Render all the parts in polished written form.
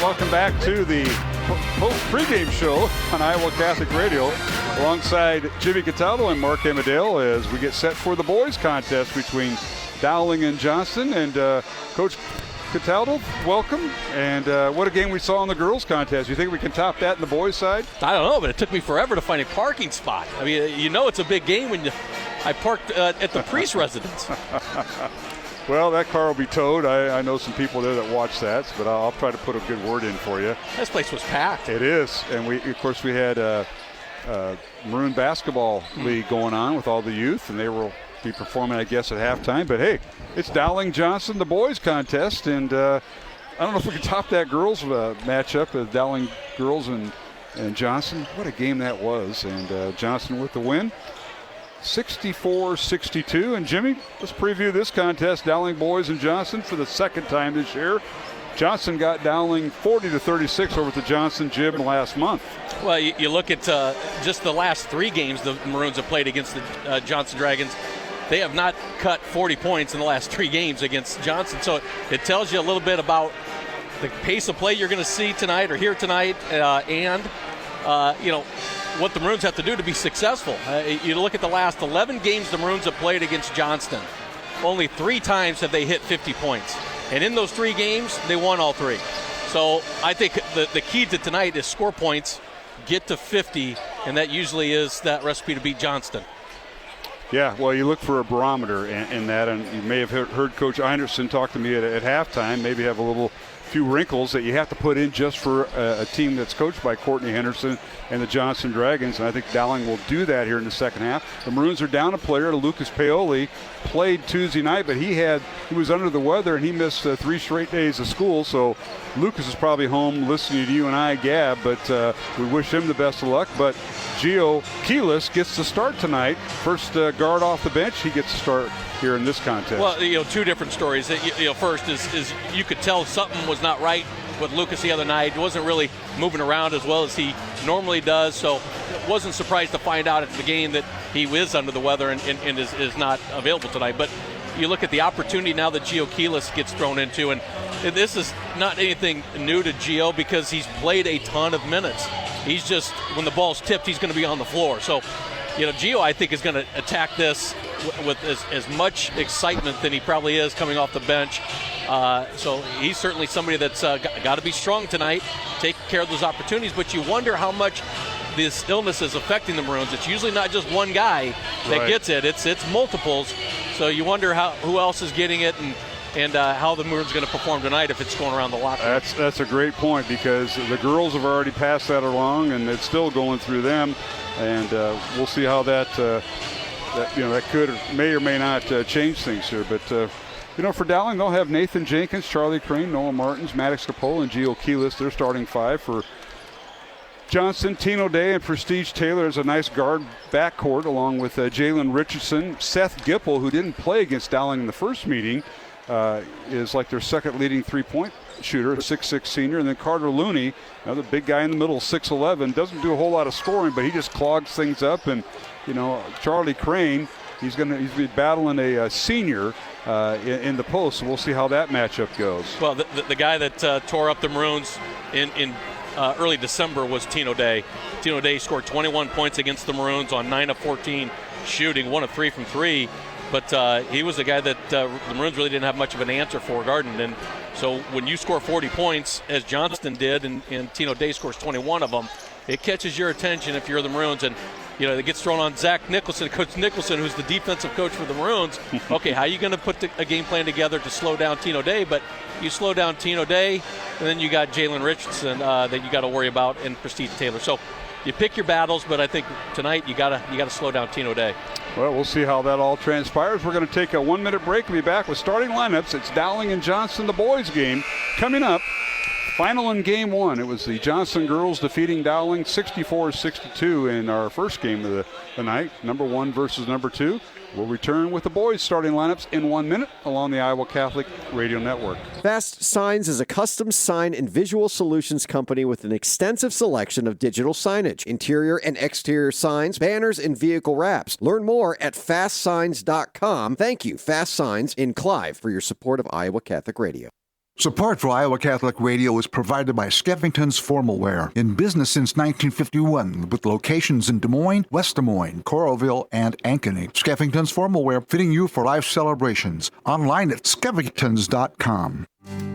welcome back to the post-pregame show on Iowa Catholic Radio alongside Jimmy Cataldo and Mark Amadale as we get set for the boys contest between Dowling and Johnston. And Coach Cataldo, welcome. And what a game we saw in the girls contest. You think we can top that in the boys side? I don't know, but it took me forever to find a parking spot. I mean, you know it's a big game when I parked at the priest residence. Well, that car will be towed. I know some people there that watch that, but I'll try to put a good word in for you. This place was packed. It is. And we had Maroon Basketball League going on with all the youth, and they will be performing, I guess, at halftime. But, hey, it's Dowling Johnston, the boys contest. And I don't know if we can top that girls matchup of Dowling girls and Johnston. What a game that was. And Johnston with the win. 64-62. And Jimmy, let's preview this contest. Dowling boys and Johnston for the second time this year. Johnston got Dowling 40-36 over at the Johnston Gym last month. Well, you look at just the last three games the Maroons have played against the Johnston Dragons. They have not cut 40 points in the last three games against Johnston. So it tells you a little bit about the pace of play you're going to see tonight or here tonight, and what the Maroons have to do to be successful. You look at the last 11 games the Maroons have played against Johnston. Only 3 times have they hit 50 points. And in those 3 games, they won all 3. So I think the key to tonight is score points, get to 50, and that usually is that recipe to beat Johnston. Yeah, well, you look for a barometer in that, and you may have heard Coach Einderson talk to me at halftime, maybe have a few wrinkles that you have to put in just for a team that's coached by Courtney Henderson and the Johnston Dragons, and I think Dowling will do that here in the second half. The Maroons are down a player. Lucas Paoli played Tuesday night, but he was under the weather and he missed 3 straight days of school, so Lucas is probably home listening to you and I gab, but we wish him the best of luck. But Gio Keelis gets to start tonight. First guard off the bench, he gets to start here in this contest. Well, 2 different stories. First is you could tell something was not right with Lucas the other night. He wasn't really moving around as well as he normally does, so wasn't surprised to find out at the game that he was under the weather and is not available tonight. But you look at the opportunity now that Gio Keelis gets thrown into, and this is not anything new to Gio because he's played a ton of minutes. He's just, when the ball's tipped, he's going to be on the floor. So, Gio, I think, is going to attack this with as much excitement than he probably is coming off the bench. So he's certainly somebody that's got to be strong tonight, take care of those opportunities. But you wonder how much this illness is affecting the Maroons. It's usually not just one guy that gets it. It's multiples. So you wonder who else is getting it and how the Maroons are going to perform tonight if it's going around the locker room. That's a great point because the girls have already passed that along and it's still going through them. And we'll see how that could may or may not change things here. But for Dowling, they'll have Nathan Jenkins, Charlie Crane, Noah Martins, Maddox Capola, and Gio Keelis. They're starting 5 for Johnston. Tino Day and Prestige Taylor is a nice guard backcourt along with Jalen Richardson. Seth Gipple, who didn't play against Dowling in the first meeting, is like their second leading three-point shooter, a 6'6 senior. And then Carter Looney, another big guy in the middle, 6'11, doesn't do a whole lot of scoring, but he just clogs things up. And, Charlie Crane, he's going to be battling a senior in the post, so we'll see how that matchup goes. Well, the guy that tore up the Maroons in early December was Tino Day. Tino Day scored 21 points against the Maroons on 9 of 14 shooting, 1 of 3 from 3. But he was a guy that the Maroons really didn't have much of an answer for guarding. And so when you score 40 points, as Johnston did, and Tino Day scores 21 of them, it catches your attention if you're the Maroons. And, it gets thrown on Zach Nicholson, Coach Nicholson, who's the defensive coach for the Maroons. Okay, how are you going to put a game plan together to slow down Tino Day? But you slow down Tino Day, and then you got Jalen Richardson that you got to worry about, and Prestige Taylor. So you pick your battles, but I think tonight you gotta slow down Tino Day. Well, we'll see how that all transpires. We're going to take a 1-minute break. We'll be back with starting lineups. It's Dowling and Johnston, the boys game, coming up. Final in game 1, it was the Johnston girls defeating Dowling 64-62 in our first game of the night, number 1 versus number 2. We'll return with the boys starting lineups in 1 minute along the Iowa Catholic Radio Network. Fast Signs is a custom sign and visual solutions company with an extensive selection of digital signage, interior and exterior signs, banners, and vehicle wraps. Learn more at fastsigns.com. Thank you, Fast Signs in Clive, for your support of Iowa Catholic Radio. Support for Iowa Catholic Radio is provided by Skeffington's Formal Wear, in business since 1951, with locations in Des Moines, West Des Moines, Coralville, and Ankeny. Skeffington's Formal Wear, fitting you for life celebrations. Online at skeffingtons.com.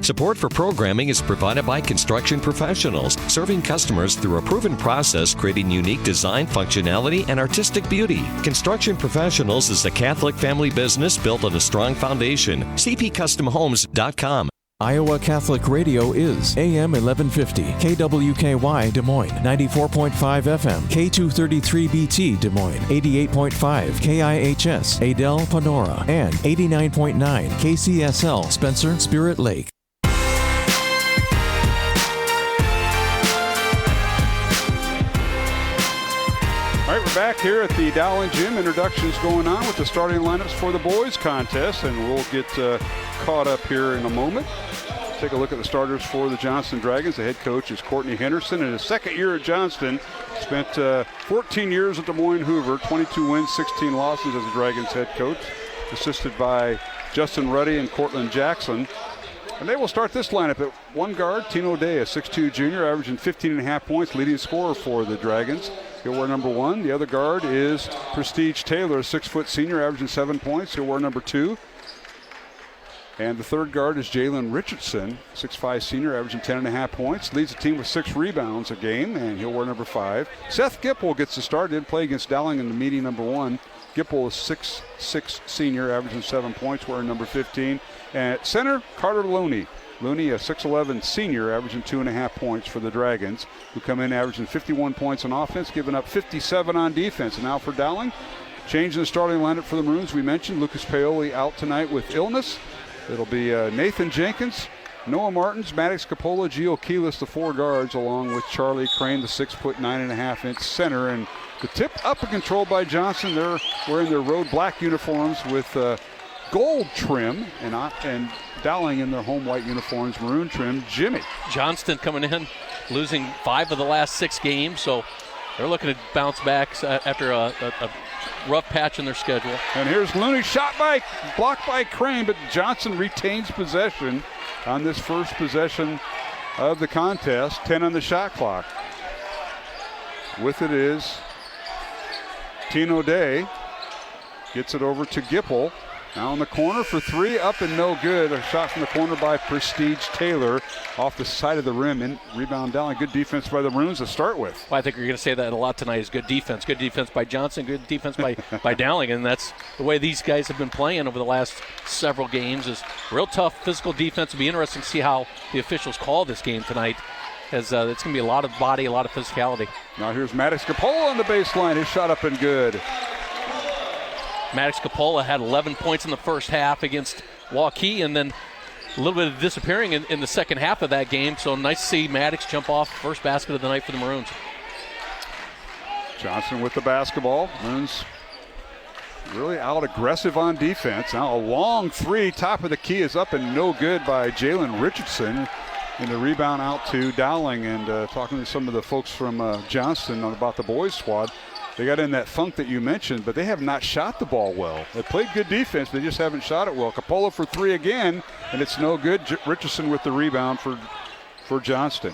Support for programming is provided by Construction Professionals, serving customers through a proven process, creating unique design, functionality, and artistic beauty. Construction Professionals is a Catholic family business built on a strong foundation. cpcustomhomes.com. Iowa Catholic Radio is AM 1150, KWKY Des Moines, 94.5 FM, K233BT Des Moines, 88.5 KIHS, Adel Panora, and 89.9 KCSL Spencer Spirit Lake. All right, we're back here at the Dowling Gym. Introductions going on with the starting lineups for the boys contest, and we'll get caught up here in a moment. Take a look at the starters for the Johnston Dragons. The head coach is Courtney Henderson. In his second year at Johnston, spent 14 years at Des Moines Hoover, 22 wins, 16 losses as the Dragons head coach, assisted by Justin Ruddy and Cortland Jackson. And they will start this lineup at one guard, Tino Day, a 6'2 junior, averaging 15.5 points, leading scorer for the Dragons. He'll wear number 1. The other guard is Prestige Taylor, a 6-foot senior, averaging 7 points. He'll wear number 2. And the third guard is Jalen Richardson, 6'5 senior, averaging 10.5 points. Leads the team with 6 rebounds a game, and he'll wear number 5. Seth Gipple gets the start. Did play against Dowling in the meeting number 1. Gipple is 6'6 senior, averaging 7 points, wearing number 15. And at center, Carter Looney. Looney, a 6'11 senior, averaging 2.5 points for the Dragons, who come in averaging 51 points on offense, giving up 57 on defense. And now for Dowling, changing the starting lineup for the Maroons. We mentioned Lucas Paoli out tonight with illness. It'll be Nathan Jenkins, Noah Martins, Maddox Capola, Gio Keelis, the 4 guards, along with Charlie Crane, the 6'9.5" center. And the tip up and controlled by Johnson. They're wearing their road black uniforms with gold trim, and Dowling in their home white uniforms, maroon trim. Jimmy. Johnston coming in, losing 5 of the last 6 games, so they're looking to bounce back after a rough patch in their schedule. And here's Looney, blocked by Crane, but Johnson retains possession on this first possession of the contest. 10 on the shot clock. With it is Tino Day. Gets it over to Gipple. Now in the corner for 3, up and no good. A shot from the corner by Prestige Taylor off the side of the rim, and rebound down. Good defense by the Maroons to start with. Well, I think you're going to say that a lot tonight is good defense. Good defense by Johnson, good defense by Dowling, and that's the way these guys have been playing over the last several games, is real tough physical defense. It'll be interesting to see how the officials call this game tonight, as it's going to be a lot of body, a lot of physicality. Now here's Maddox Capola on the baseline. His shot up and good. Maddox Capola had 11 points in the first half against Waukee, and then a little bit of disappearing in the second half of that game. So nice to see Maddox jump off first basket of the night for the Maroons. Johnson with the basketball. Maroons really out aggressive on defense. Now a long 3, top of the key is up and no good by Jalen Richardson. And the rebound out to Dowling. And talking to some of the folks from Johnston about the boys squad, they got in that funk that you mentioned, but they have not shot the ball well. They played good defense, they just haven't shot it well. Capola for 3 again, and it's no good. Richardson with the rebound for Johnston.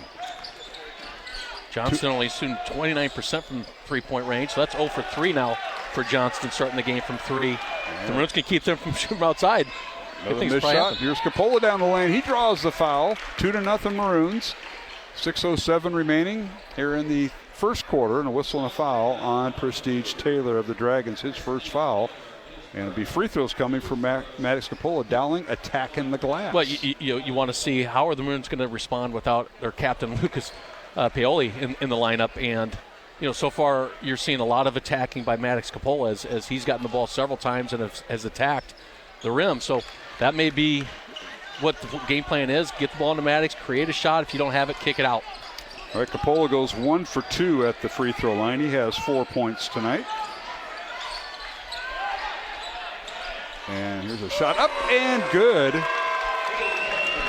Johnston only shooting 29% from three-point range, so that's 0 for 3 now for Johnston starting the game from 3. The Maroons can keep them from shooting outside. Another missed shot. Here's Capola down the lane. He draws the foul. 2-0 Maroons. 6:07 remaining here in the first quarter, and a whistle and a foul on Prestige Taylor of the Dragons, his first foul. And it'll be free throws coming from Maddox Capola. Dowling attacking the glass. Well, you want to see how are the Maroons going to respond without their captain Lucas Paoli in the lineup. And so far you're seeing a lot of attacking by Maddox Capola as he's gotten the ball several times and has attacked the rim. So that may be what the game plan is. Get the ball into Maddox, create a shot. If you don't have it, kick it out. All right, Capola goes 1 for 2 at the free throw line. He has 4 points tonight. And here's a shot up and good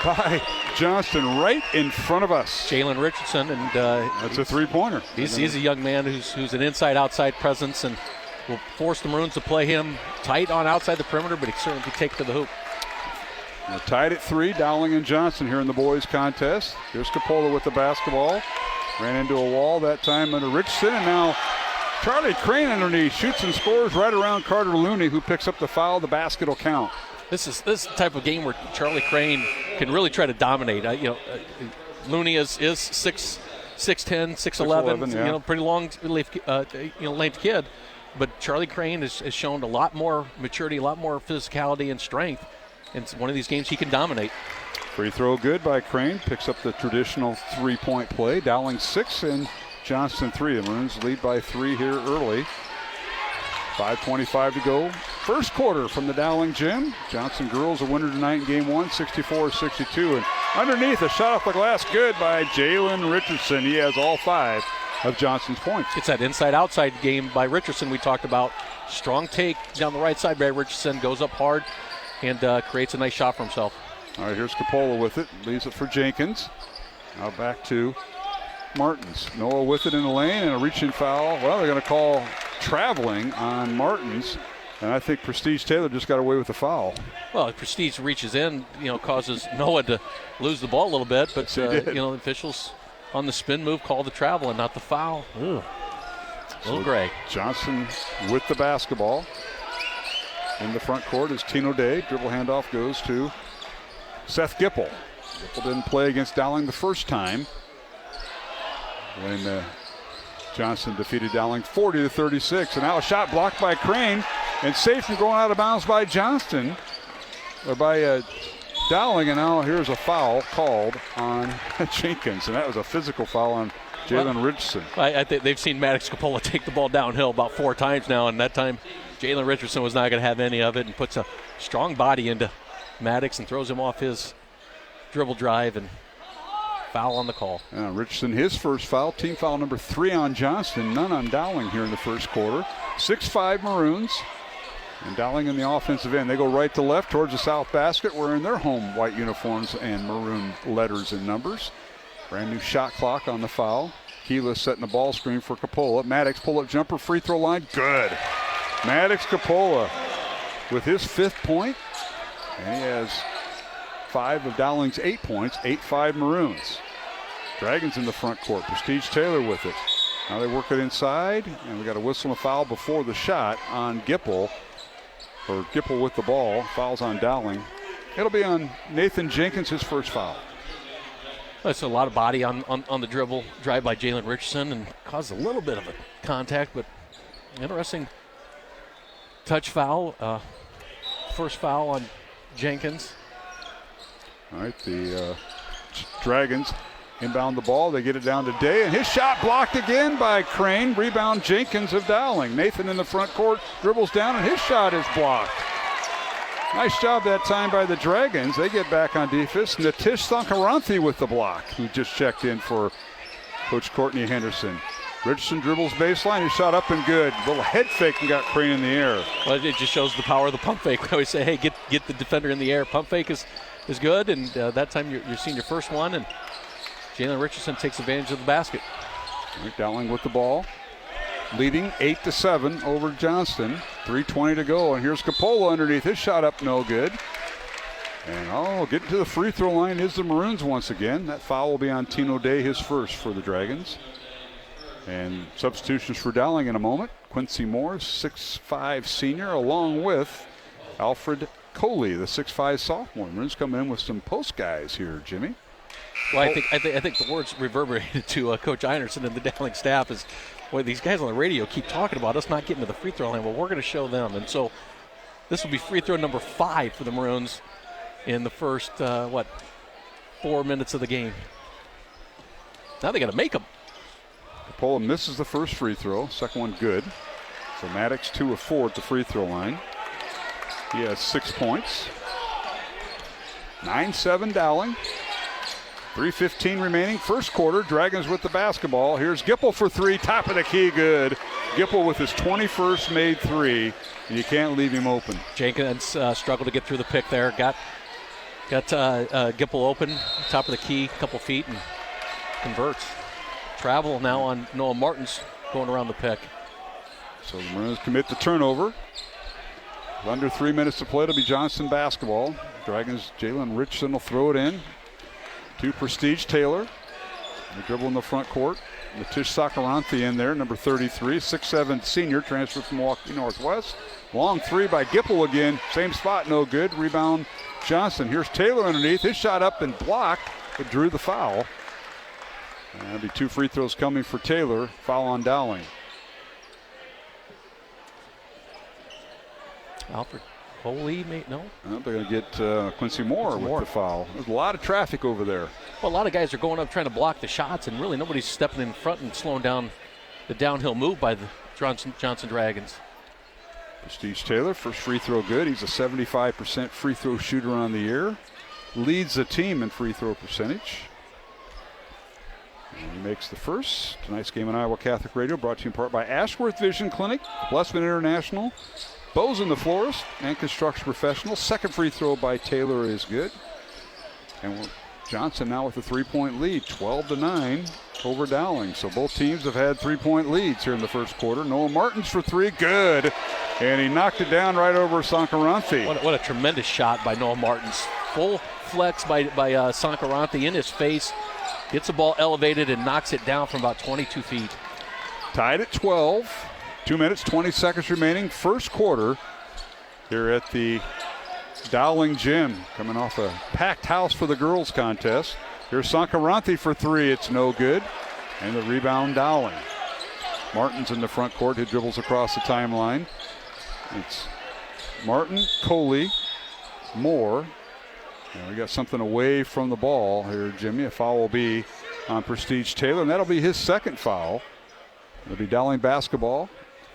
by Johnston right in front of us. Jalen Richardson, and that's a 3-pointer. He's a young man who's an inside-outside presence and will force the Maroons to play him tight on outside the perimeter, but he certainly can take to the hoop. We're tied at 3, Dowling and Johnston here in the boys' contest. Here's Coppola with the basketball. Ran into a wall that time under Richardson, and now Charlie Crane underneath shoots and scores right around Carter Looney, who picks up the foul. The basket will count. This is the type of game where Charlie Crane can really try to dominate. Looney is 6'10", 6'11", yeah. Pretty long length kid. But Charlie Crane has shown a lot more maturity, a lot more physicality and strength. And it's one of these games he can dominate. Free throw good by Crane. Picks up the traditional three-point play. Dowling 6 and Johnston 3. The Maroons lead by 3 here early. 5:25 to go. First quarter from the Dowling gym. Johnston girls a winner tonight in game 1, 64-62. And underneath, a shot off the glass good by Jalen Richardson. He has all 5 of Johnston's points. It's that inside-outside game by Richardson we talked about. Strong take down the right side by Richardson. Goes up hard and creates a nice shot for himself. All right, here's Coppola with it. Leaves it for Jenkins. Now back to Martins. Noah with it in the lane and a reaching foul. Well, they're going to call traveling on Martins. And I think Prestige Taylor just got away with the foul. Well, Prestige reaches in, causes Noah to lose the ball a little bit. But, the officials on the spin move call the travel and not the foul. Ooh. Little Greg. Johnston with the basketball. In the front court is Tino Day. Dribble handoff goes to Seth Gipple. Gipple didn't play against Dowling the first time when Johnston defeated Dowling 40-36. And now a shot blocked by Crane and safe from going out of bounds by Johnston, or by Dowling. And now here's a foul called on Jenkins, and that was a physical foul on Jalen Richardson. I think they've seen Maddox Coppola take the ball downhill about 4 times now, and that time Jalen Richardson was not going to have any of it and puts a strong body into Maddox and throws him off his dribble drive, and foul on the call. Richardson, his first foul, team foul number 3 on Johnston, none on Dowling here in the first quarter. 6-5 Maroons, and Dowling in the offensive end. They go right to left towards the south basket, wearing their home white uniforms and maroon letters and numbers. Brand new shot clock on the foul. Keelis setting the ball screen for Coppola. Maddox pull-up jumper, free throw line, good. Maddox Coppola with his 5th point, and he has 5 of Dowling's 8 points, 8-5 Maroons. Dragons in the front court. Prestige Taylor with it. Now they work it inside, and we got a whistle and a foul before the shot on Gipple. Or Gipple with the ball. Fouls on Dowling. It'll be on Nathan Jenkins, his first foul. That's a lot of body on the dribble drive by Jalen Richardson and caused a little bit of a contact, but interesting touch foul. First foul on Jenkins. All right, the Dragons inbound the ball. They get it down to Day, and his shot blocked again by Crane. Rebound Jenkins of Dowling. Nathan in the front court dribbles down, and his shot is blocked. Nice job that time by the Dragons. They get back on defense. Natish Sankaranthi with the block, who just checked in for Coach Courtney Henderson. Richardson dribbles baseline. He shot up and good. Little head fake and got Crane in the air. Well, it just shows the power of the pump fake. We always say, hey, get the defender in the air. Pump fake is good, and that time you're seeing your first one, and Jalen Richardson takes advantage of the basket. Right, Dowling with the ball, leading 8-7 over Johnston. 3:20 to go, and here's Coppola underneath. His shot up, no good. And getting to the free throw line is the Maroons once again. That foul will be on Tino Day, his first for the Dragons. And substitutions for Dowling in a moment. Quincy Moore, 6'5" senior, along with Alfred Coley, the 6'5" sophomore. Maroons come in with some post guys here, Jimmy. Well, I think the words reverberated to Coach Einerson and the Dowling staff is, boy, these guys on the radio keep talking about us not getting to the free throw line. Well, we're going to show them. And so this will be free throw number 5 for the Maroons in the first, 4 minutes of the game. Now they got to make them. Coppola misses the first free throw. Second one good. So Maddox 2 of 4 at the free throw line. He has 6 points. 9-7 Dowling. 3:15 remaining. First quarter. Dragons with the basketball. Here's Gipple for 3. Top of the key. Good. Gipple with his 21st made 3. And you can't leave him open. Jenkins struggled to get through the pick there. Got Gipple open. Top of the key. Couple feet and converts. Travel now on Noah Martins going around the pick. So the Maroons commit the turnover. Under 3 minutes to play. It'll be Johnston basketball. Dragons' Jalen Richardson will throw it in to Prestige Taylor. The dribble in the front court. Matish Sakaranthi in there, number 33, 6'7" senior, transferred from Milwaukee Northwest. Long three by Gipple again. Same spot, no good. Rebound Johnston. Here's Taylor underneath. His shot up and blocked, but drew the foul. And that'll be 2 free throws coming for Taylor. Foul on Dowling. Alfred Coley, no? Well, they're going to get Quincy Moore with the foul. There's a lot of traffic over there. Well, a lot of guys are going up trying to block the shots, and really nobody's stepping in front and slowing down the downhill move by the Johnson Dragons. Prestige Taylor, first free throw good. He's a 75% free throw shooter on the year. Leads the team in free throw percentage. And he makes the first. Tonight's game on Iowa Catholic Radio brought to you in part by Ashworth Vision Clinic, Blessman International, Bozen the Florist, and Construction Professional. Second free throw by Taylor is good. And Johnson now with a 3-point lead, 12-9 over Dowling. So both teams have had 3-point leads here in the first quarter. Noah Martins for 3, good. And he knocked it down right over Sankaranthi. What a tremendous shot by Noah Martins. Full flex by Sankaranthi in his face. Gets the ball elevated and knocks it down from about 22 feet. Tied at 12. 2 minutes, 20 seconds remaining. First quarter here at the Dowling Gym. Coming off a packed house for the girls contest. Here's Sankaranthi for 3. It's no good. And the rebound Dowling. Martin's in the front court. He dribbles across the timeline. It's Martin, Coley, Moore. And we got something away from the ball here, Jimmy. A foul will be on Prestige Taylor, and that'll be his second foul. It'll be Dowling basketball.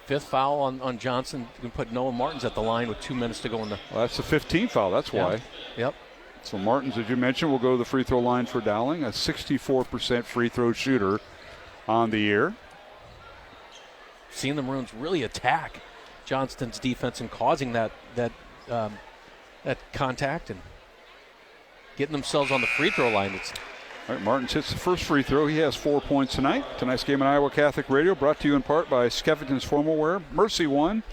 5th foul on Johnson. You can put Noah Martins at the line with 2 minutes to go in the. Well, that's the 15th foul. That's why. Yep. So Martins, as you mentioned, will go to the free throw line for Dowling. A 64% free throw shooter on the year. Seeing the Maroons really attack Johnston's defense and causing that contact and getting themselves on the free throw line. All right, Martins hits the first free throw. He has 4 points tonight. Tonight's game on Iowa Catholic Radio brought to you in part by Skeffington's Formal Wear, Mercy One,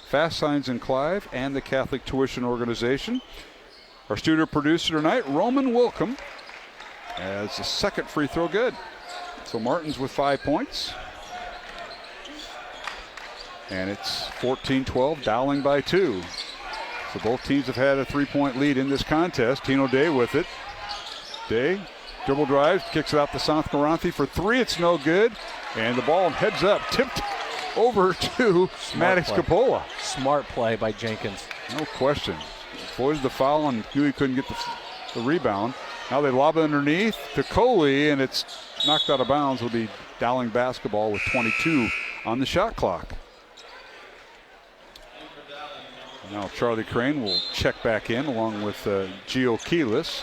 Fast Signs in Clive, and the Catholic Tuition Organization. Our studio producer tonight, Roman Wilcom, has the second free throw good. So Martins with 5 points. And it's 14-12, Dowling by 2. So both teams have had a 3-point lead in this contest. Tino Day with it. Day dribble drives, kicks it out to Sankaranthi for 3. It's no good. And the ball heads up, tipped over to Maddox Capola. Smart play by Jenkins. No question. Avoided the foul and knew he couldn't get the rebound. Now they lob it underneath to Coley, and it's knocked out of bounds. It'll be Dowling basketball with 22 on the shot clock. Now Charlie Crane will check back in along with Gio Keelis.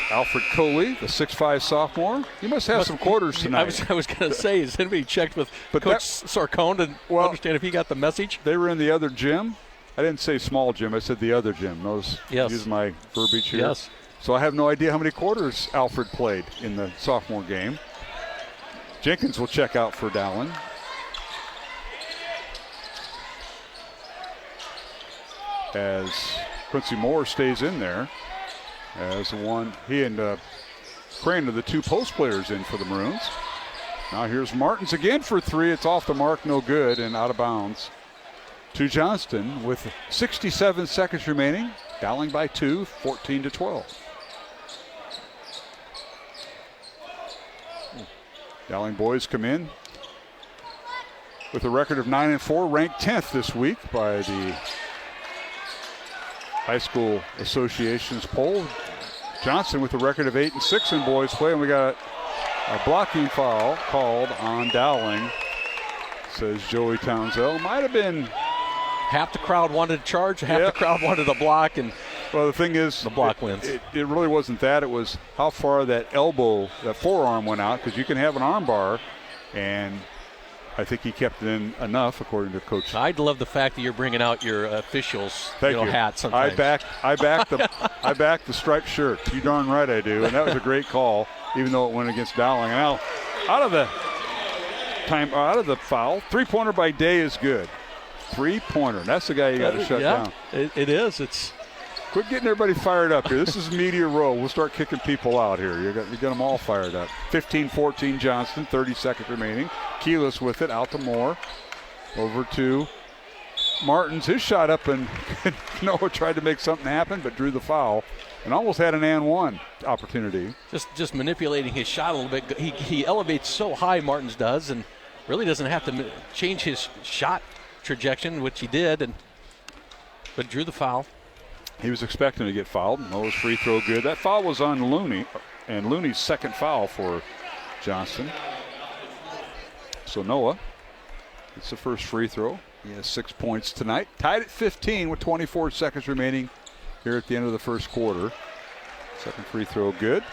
Alfred Coley, the 6'5 sophomore. He must have some quarters tonight. I was going to say, has anybody checked with Coach Sarcone to understand if he got the message? They were in the other gym. I didn't say small gym. I said the other gym. Notice use my verbiage here. Yes. So I have no idea how many quarters Alfred played in the sophomore game. Jenkins will check out for Dowling. As Quincy Moore stays in there as one. He and Crane are the 2 post players in for the Maroons. Now here's Martins again for 3. It's off the mark, no good, and out of bounds to Johnston with 67 seconds remaining. Dowling by 2, 14-12. Dowling boys come in with a record of 9-4, ranked 10th this week by the High School Association's poll. Johnston with a record of 8-6 in boys play, and we got a blocking foul called on Dowling, says Joey Townsell. Might have been. Half the crowd wanted to charge, half the crowd wanted a block, and well, the thing is, the block wins. It really wasn't that. It was how far that elbow, that forearm went out, because you can have an arm bar, and I think he kept it in enough, according to Coach. I'd love the fact that you're bringing out your officials' hat sometimes. I back the striped shirt. You darn right I do, and that was a great call, even though it went against Dowling. Now, out of the foul, 3-pointer by Day is good. three-pointer. That's the guy you got to shut down. It is. It's quit getting everybody fired up here. This is media row. We'll start kicking people out here. You get them all fired up. 15-14 Johnston, 30 seconds remaining. Keyless with it, out to Moore. Over to Martins. His shot up, and Noah tried to make something happen, but drew the foul and almost had an and one opportunity. Just manipulating his shot a little bit. He elevates so high, Martins does, and really doesn't have to change his shot trajectory, which he did, but drew the foul. He was expecting to get fouled. Noah's free throw good. That foul was on Looney, and Looney's second foul for Johnston. So Noah gets the first free throw. He has 6 points tonight. Tied at 15 with 24 seconds remaining here at the end of the first quarter. Second free throw good.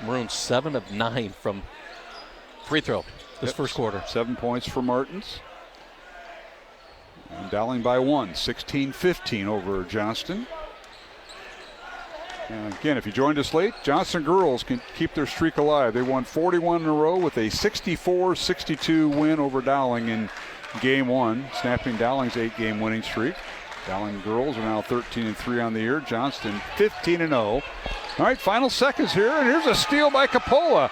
Maroons 7 of 9 from free throw this first quarter. 7 points for Martins. And Dowling by 1, 16-15 over Johnston. And again, if you joined us late, Johnston girls can keep their streak alive. They won 41 in a row with a 64-62 win over Dowling in Game 1, snapping Dowling's 8-game winning streak. Dowling girls are now 13-3 on the year. Johnston 15-0. All right, final seconds here, and here's a steal by Coppola.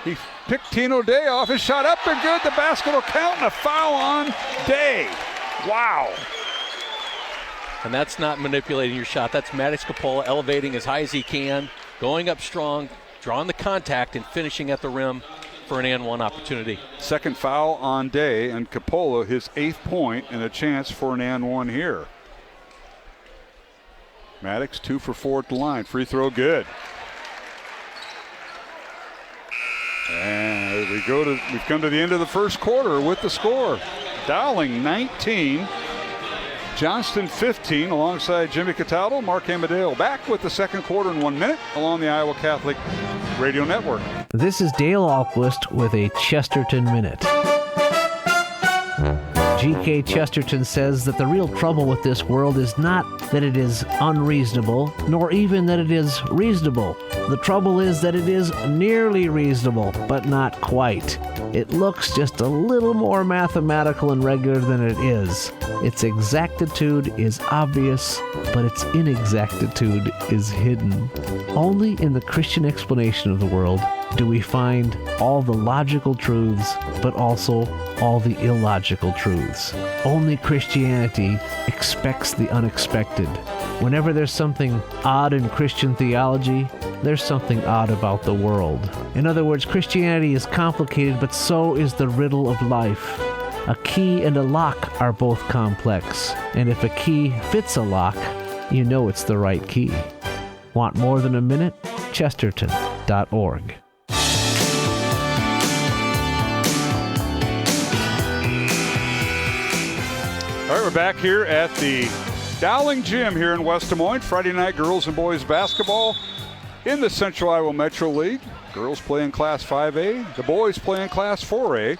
He picked Tino Day off. His shot up and good. The basket will count, and a foul on Day. Wow. And that's not manipulating your shot. That's Maddox Coppola elevating as high as he can, going up strong, drawing the contact, and finishing at the rim for an and one opportunity. Second foul on Day, and Coppola his 8th point, and a chance for an and one here. Maddox 2 for 4 at the line. Free throw good. And we've come to the end of the first quarter with the score. Dowling 19, Johnston 15, alongside Jimmy Cataldo, Mark Amadeo back with the second quarter in 1 minute along the Iowa Catholic Radio Network. This is Dale Alquist with a Chesterton Minute. G.K. Chesterton says that the real trouble with this world is not that it is unreasonable, nor even that it is reasonable. The trouble is that it is nearly reasonable, but not quite. It looks just a little more mathematical and regular than it is. Its exactitude is obvious, but its inexactitude is hidden. Only in the Christian explanation of the world do we find all the logical truths, but also all the illogical truths. Only Christianity expects the unexpected. Whenever there's something odd in Christian theology, there's something odd about the world. In other words, Christianity is complicated, but so is the riddle of life. A key and a lock are both complex, and if a key fits a lock, you know it's the right key. Want more than a minute? Chesterton.org. All right, we're back here at the Dowling Gym here in West Des Moines. Friday night girls and boys basketball in the Central Iowa Metro League. Girls play in Class 5A. The boys play in Class 4A.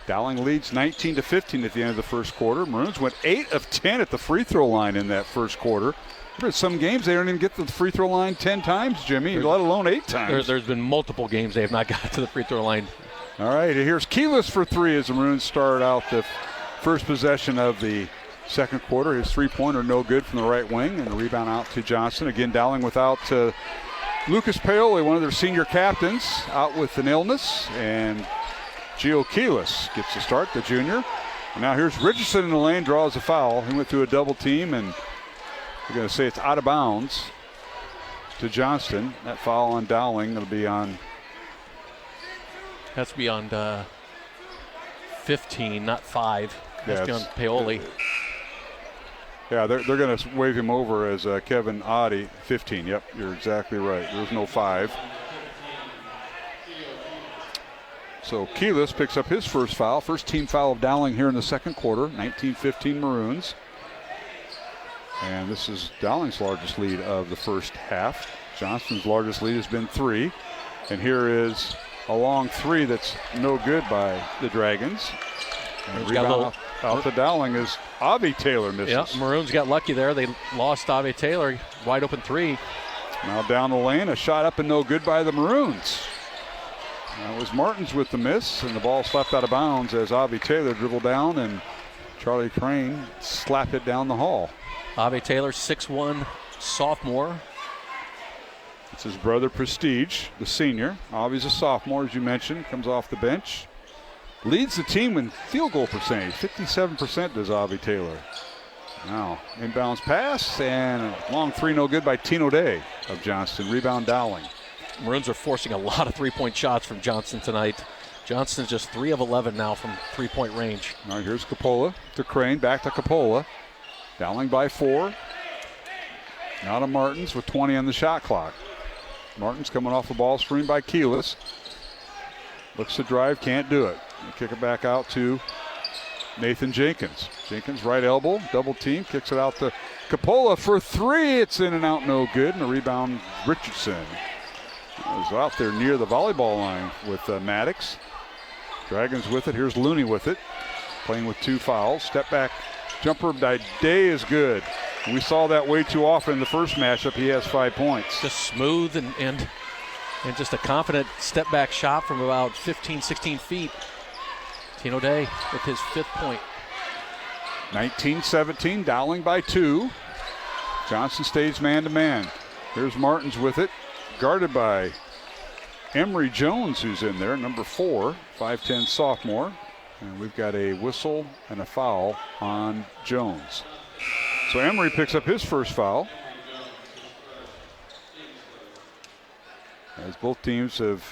Dowling leads 19-15 at the end of the first quarter. Maroons went 8 of 10 at the free throw line in that first quarter. There's some games they don't even get to the free throw line 10 times, Jimmy, let alone 8 times. There's been multiple games they have not got to the free throw line. All right, here's Keyless for 3 as the Maroons start out the first possession of the second quarter. His three-pointer no good from the right wing, and the rebound out to Johnston. Again, Dowling without Lucas Paoli, one of their senior captains, out with an illness, and Gio Keyless gets the start, the junior. And now here's Richardson in the lane, draws a foul. He went through a double team, and we're going to say it's out of bounds to Johnston. That foul on Dowling, it'll be on. That's beyond 15, not 5. That's beyond Paoli. Yeah, they're going to wave him over as Kevin Oddie, 15. Yep, you're exactly right. There's no 5. So Keyless picks up his first foul. First team foul of Dowling here in the second quarter, 19-15 Maroons. And this is Dowling's largest lead of the first half. Johnston's largest lead has been 3. And here is a long 3 that's no good by the Dragons. And rebound out to Dowling is Avi Taylor misses. Yep, Maroons got lucky there. They lost Avi Taylor, wide open 3. Now down the lane, a shot up and no good by the Maroons. That was Martins with the miss, and the ball slapped out of bounds as Avi Taylor dribbled down and Charlie Crane slapped it down the hall. Ave Taylor, 6'1", sophomore. It's his brother Prestige, the senior. Avi's a sophomore, as you mentioned, comes off the bench. Leads the team in field goal percentage, 57% does Ave Taylor. Now, inbounds pass, and a long three, no good by Tino Day of Johnston. Rebound Dowling. Maroons are forcing a lot of three-point shots from Johnston tonight. Johnston's just 3 of 11 now from three-point range. Now here's Coppola to Crane, back to Coppola. Dowling by 4. Now to Martins with 20 on the shot clock. Martins coming off the ball screen by Keyless. Looks to drive, can't do it. Kick it back out to Nathan Jenkins. Jenkins right elbow, double team, kicks it out to Coppola for 3. It's in and out, no good. And a rebound, Richardson. Was out there near the volleyball line with Maddox. Dragons with it. Here's Looney with it. Playing with 2 fouls. Step back jumper by Day is good. We saw that way too often in the first matchup. He has 5 points. Just smooth and just a confident step back shot from about 15, 16 feet. Tino Day with his 5th point. 19-17, Dowling by 2. Johnston stays man-to-man. Here's Martins with it. Guarded by Emery Jones, who's in there, number 4, 5'10 sophomore. And we've got a whistle and a foul on Jones. So Emery picks up his first foul. As both teams have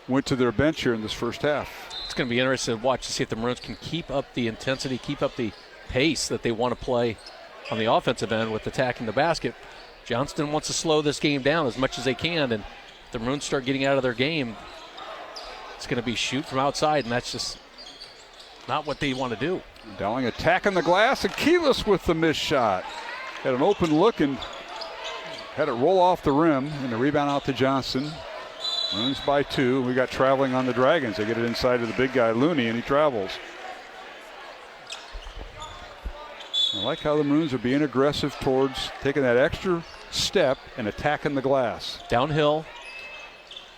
went to their bench here in this first half. It's going to be interesting to watch to see if the Maroons can keep up the intensity, keep up the pace that they want to play on the offensive end with attacking the basket. Johnston wants to slow this game down as much as they can, and if the Maroons start getting out of their game, it's going to be shoot from outside, and that's just not what they want to do. Dowling attacking the glass, and Keyless with the missed shot. Had an open look and had it roll off the rim, and the rebound out to Johnston. Maroons by 2. We got traveling on the Dragons. They get it inside to the big guy, Looney, and he travels. I like how the Maroons are being aggressive towards taking that extra step and attacking the glass. Downhill,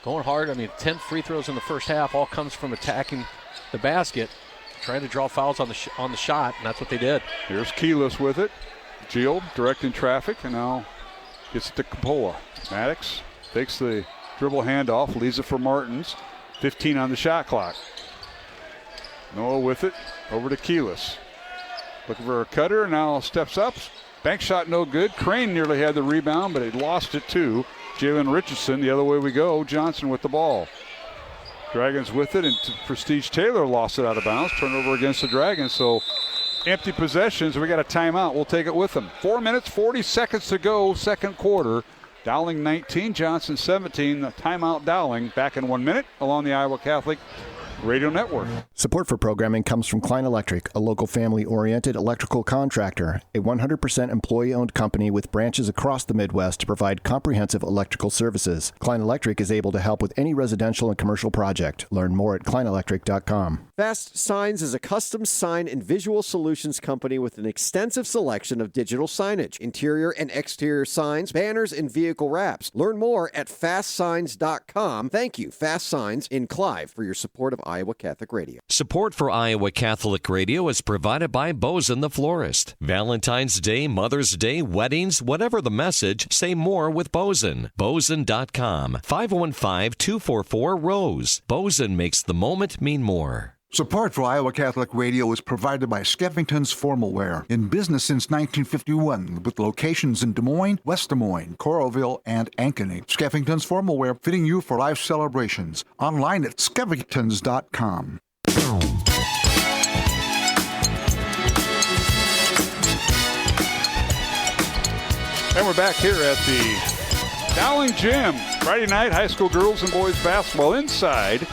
going hard. I mean, 10 free throws in the first half all comes from attacking the basket, trying to draw fouls on the shot, and that's what they did. Here's Keyless with it. Gilles directing traffic, and now gets it to Coppola. Maddox takes the dribble handoff, leaves it for Martins. 15 on the shot clock. Noah with it, over to Keyless. Looking for a cutter, now steps up. Bank shot no good. Crane nearly had the rebound, but he lost it too. Jalen Richardson, the other way we go. Johnson with the ball. Dragons with it, and Prestige Taylor lost it out of bounds. Turnover against the Dragons, so empty possessions. We got a timeout. We'll take it with them. 4 minutes, 40 seconds to go, second quarter. Dowling 19, Johnson 17. The timeout Dowling. Back in 1 minute along the Iowa Catholic Radio Network. Support for programming comes from Klein Electric, a local family-oriented electrical contractor, a 100% employee-owned company with branches across the Midwest to provide comprehensive electrical services. Klein Electric is able to help with any residential and commercial project. Learn more at kleinelectric.com. Fast Signs is a custom sign and visual solutions company with an extensive selection of digital signage, interior and exterior signs, banners, and vehicle wraps. Learn more at fastsigns.com. Thank you, Fast Signs in Clive, for your support of Iowa Catholic Radio. Support for Iowa Catholic Radio is provided by Bozen the Florist. Valentine's Day, Mother's Day, weddings, whatever the message, say more with Bozen. Bozen.com. 515-244-ROSE. Bozen makes the moment mean more. Support for Iowa Catholic Radio is provided by Skeffington's Formal Wear, in business since 1951, with locations in Des Moines, West Des Moines, Coralville, and Ankeny. Skeffington's Formal Wear, fitting you for life celebrations. Online at skeffingtons.com. And we're back here at the Dowling Gym. Friday night, high school girls and boys basketball inside.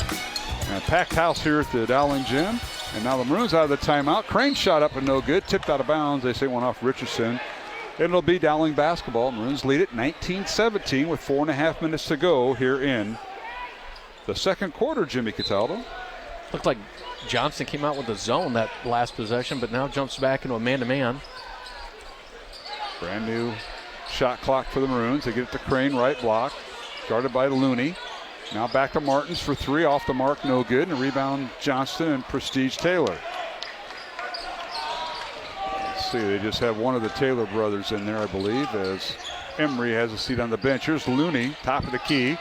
And a packed house here at the Dowling Gym. And now the Maroons out of the timeout. Crane shot up and no good. Tipped out of bounds. They say one off Richardson. It'll be Dowling basketball. Maroons lead it 19-17 with 4.5 minutes to go here in the second quarter, Jimmy Cataldo. Looked like Johnston came out with a zone that last possession, but now jumps back into a man-to-man. Brand new shot clock for the Maroons. They get it to Crane, right block. Guarded by Looney. Now back to Martins for 3, off the mark, no good. And a rebound, Johnston and Prestige Taylor. See, they just have one of the Taylor brothers in there, I believe, as Emery has a seat on the bench. Here's Looney, top of the key.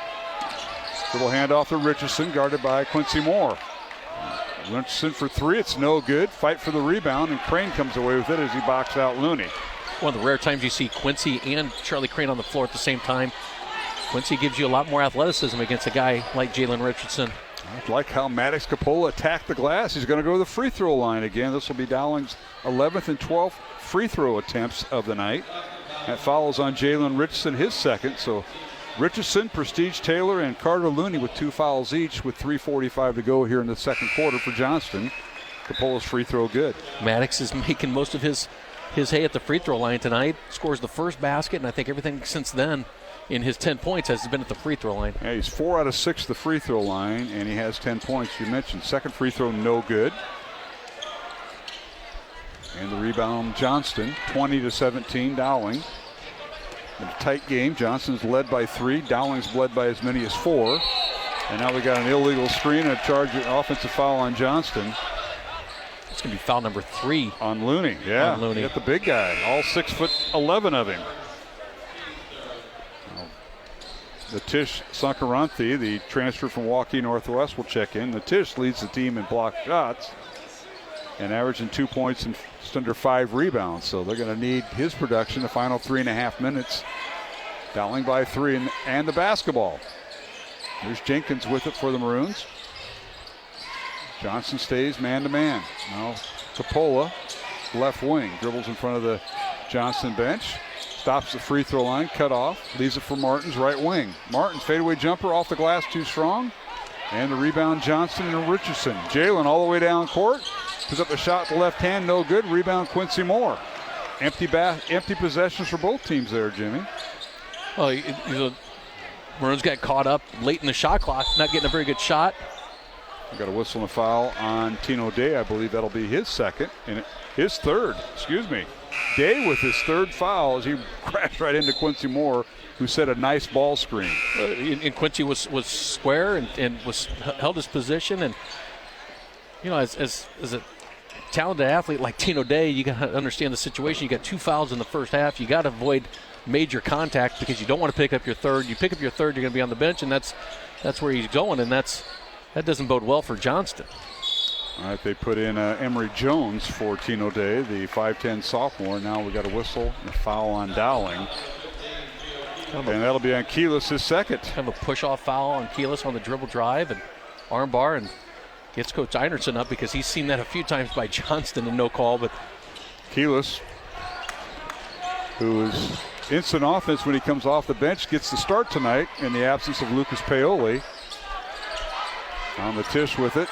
Little handoff to Richardson, guarded by Quincy Moore. Richardson for three, it's no good. Fight for the rebound, and Crane comes away with it as he boxed out Looney. One of the rare times you see Quincy and Charlie Crane on the floor at the same time. Quincy gives you a lot more athleticism against a guy like Jalen Richardson. I like how Maddox Coppola attacked the glass. He's going to go to the free throw line again. This will be Dowling's 11th and 12th free throw attempts of the night. That follows on Jalen Richardson, his second. So Richardson, Prestige Taylor, and Carter Looney with 2 fouls each with 3:45 to go here in the second quarter for Johnston. Capolla's free throw good. Maddox is making most of his hay at the free throw line tonight. Scores the first basket, and I think everything since then in his 10 points has been at the free throw line. Yeah, he's 4 out of 6 the free throw line, and he has 10 points. You mentioned second free throw, no good. And the rebound, Johnston, 20-17, Dowling. In a tight game, Johnston's led by 3. Dowling's led by as many as 4. And now we got an illegal screen and a charge, an offensive foul on Johnston. It's going to be foul number 3. On Looney, yeah. On Looney. Got the big guy, all 6'11" of him. The Tish Sankaranthi, the transfer from Waukee Northwest, will check in. The Tish leads the team in blocked shots and averaging 2 points and just under 5 rebounds. So they're going to need his production the final 3.5 minutes. Dowling by 3 and the basketball. There's Jenkins with it for the Maroons. Johnson stays man-to-man. Now Coppola, left wing, dribbles in front of the Johnston bench. Stops the free throw line, cut off, leaves it for Martin's right wing. Martin's fadeaway jumper off the glass, too strong. And the rebound, Johnston and Richardson. Jalen all the way down court. Puts up a shot with the left hand, no good. Rebound, Quincy Moore. Empty possessions for both teams there, Jimmy. Well, Maroons got caught up late in the shot clock, not getting a very good shot. We got a whistle and a foul on Tino Day. I believe that'll be his second and his third. Day with his third foul as he crashed right into Quincy Moore, who set a nice ball screen. And Quincy was square and held his position. And you know, as a talented athlete like Tino Day, you got to understand the situation. You got 2 fouls in the first half. You got to avoid major contact because you don't want to pick up your third. You pick up your third, you're going to be on the bench, and that's where he's going, and that doesn't bode well for Johnston. All right, they put in Emory Jones for Tino Day, the 5'10 sophomore. Now we got a whistle and a foul on Dowling. And that'll be on Keelis, his second. Kind of a push-off foul on Keelis on the dribble drive and armbar, and gets Coach Einertson up because he's seen that a few times by Johnston and no call. But Keelis, who is instant offense when he comes off the bench, gets the start tonight in the absence of Lucas Paoli. On the Tish with it.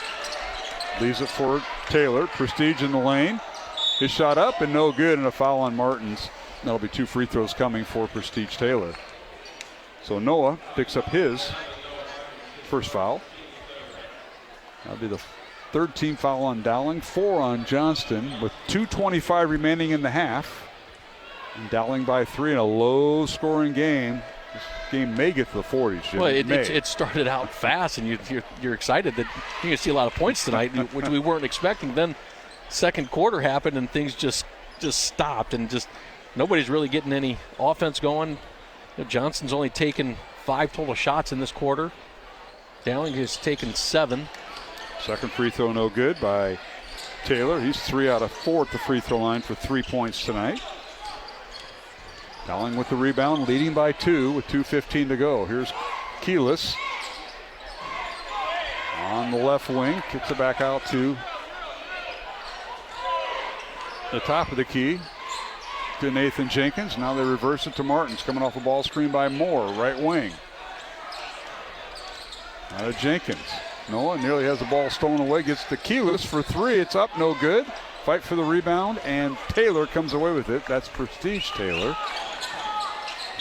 Leaves it for Taylor. Prestige in the lane. His shot up and no good, and a foul on Martins. That'll be 2 free throws coming for Prestige Taylor. So Noah picks up his first foul. That'll be the 3rd team foul on Dowling, 4 on Johnston, with 2:25 remaining in the half. And Dowling by 3 in a low-scoring game. This game may get to the 40s, Jim. Well, it started out fast, and you're excited that you're going to see a lot of points tonight, which we weren't expecting. Then second quarter happened, and things just stopped, and just nobody's really getting any offense going. Johnston's only taken 5 total shots in this quarter. Dowling has taken 7. Second free throw no good by Taylor. He's 3 out of 4 at the free throw line for 3 points tonight. Dowling with the rebound, leading by 2 with 2:15 to go. Here's Keelis on the left wing, kicks it back out to the top of the key to Nathan Jenkins. Now they reverse it to Martins, coming off a ball screen by Moore, right wing. Now to Jenkins. Noah nearly has the ball stolen away, gets to Keelis for 3. It's up, no good. Fight for the rebound, and Taylor comes away with it. That's Prestige Taylor.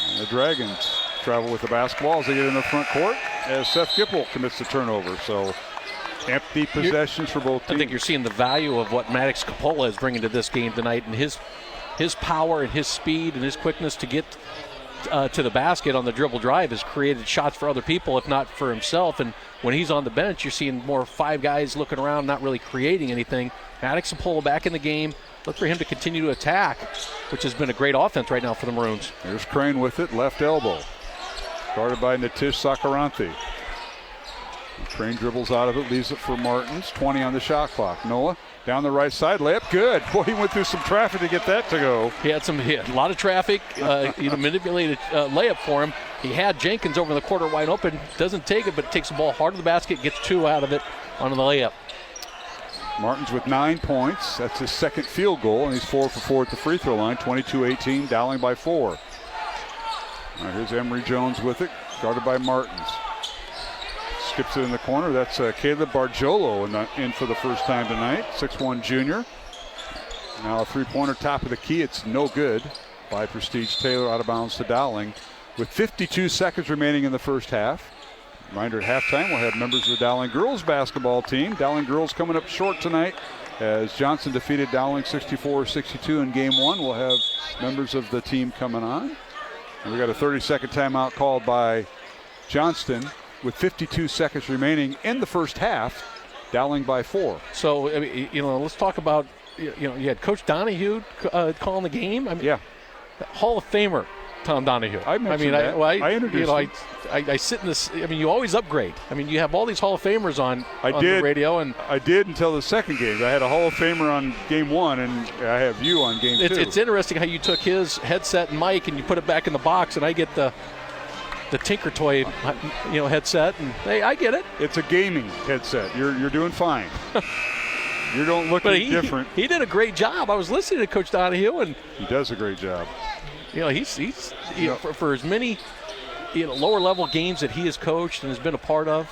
And the Dragons travel with the basketball as they get in the front court as Seth Gipple commits the turnover. So empty possessions for both teams. I think you're seeing the value of what Maddox Coppola is bringing to this game tonight, and his power and his speed and his quickness to get to the basket on the dribble drive has created shots for other people, if not for himself. And when he's on the bench, you're seeing more 5 guys looking around, not really creating anything. Maddox Coppola back in the game, look for him to continue to attack, which has been a great offense right now for the Maroons. There's Crane with it, left elbow. Guarded by Natish Sakaranthi. Crane dribbles out of it, leaves it for Martins. 20 on the shot clock. Noah down the right side, layup good. Boy, he went through some traffic to get that to go. He had a lot of traffic, manipulated layup for him. He had Jenkins over in the corner wide open. Doesn't take it, but takes the ball hard to the basket, gets 2 out of it onto the layup. Martins with 9 points. That's his second field goal, and he's 4 for 4 at the free throw line. 22-18, Dowling by 4. All right, here's Emory Jones with it, guarded by Martins. Skips it in the corner. That's Caleb Bargiolo in for the first time tonight, 6'1 junior. Now a three-pointer top of the key. It's no good by Prestige Taylor, out of bounds to Dowling. With 52 seconds remaining in the first half. Reminder, at halftime we'll have members of the Dowling girls basketball team. Dowling girls coming up short tonight as Johnston defeated Dowling 64-62 in game 1. We'll have members of the team coming on. And we got a 30-second timeout called by Johnston with 52 seconds remaining in the first half. Dowling by 4. So, I mean, let's talk about, you had Coach Donahue calling the game. I mean, yeah. Hall of Famer Tom Donahue. I introduced him. I sit in this. I mean, you always upgrade. I mean, you have all these Hall of Famers on the radio, and I did until the second game. I had a Hall of Famer on game 1, and I have you on game 2. It's interesting how you took his headset and mic and you put it back in the box, and I get the Tinker Toy, headset, and hey, I get it. It's a gaming headset. You're doing fine. You don't look different. He did a great job. I was listening to Coach Donahue, and he does a great job. He's for as many lower level games that he has coached and has been a part of,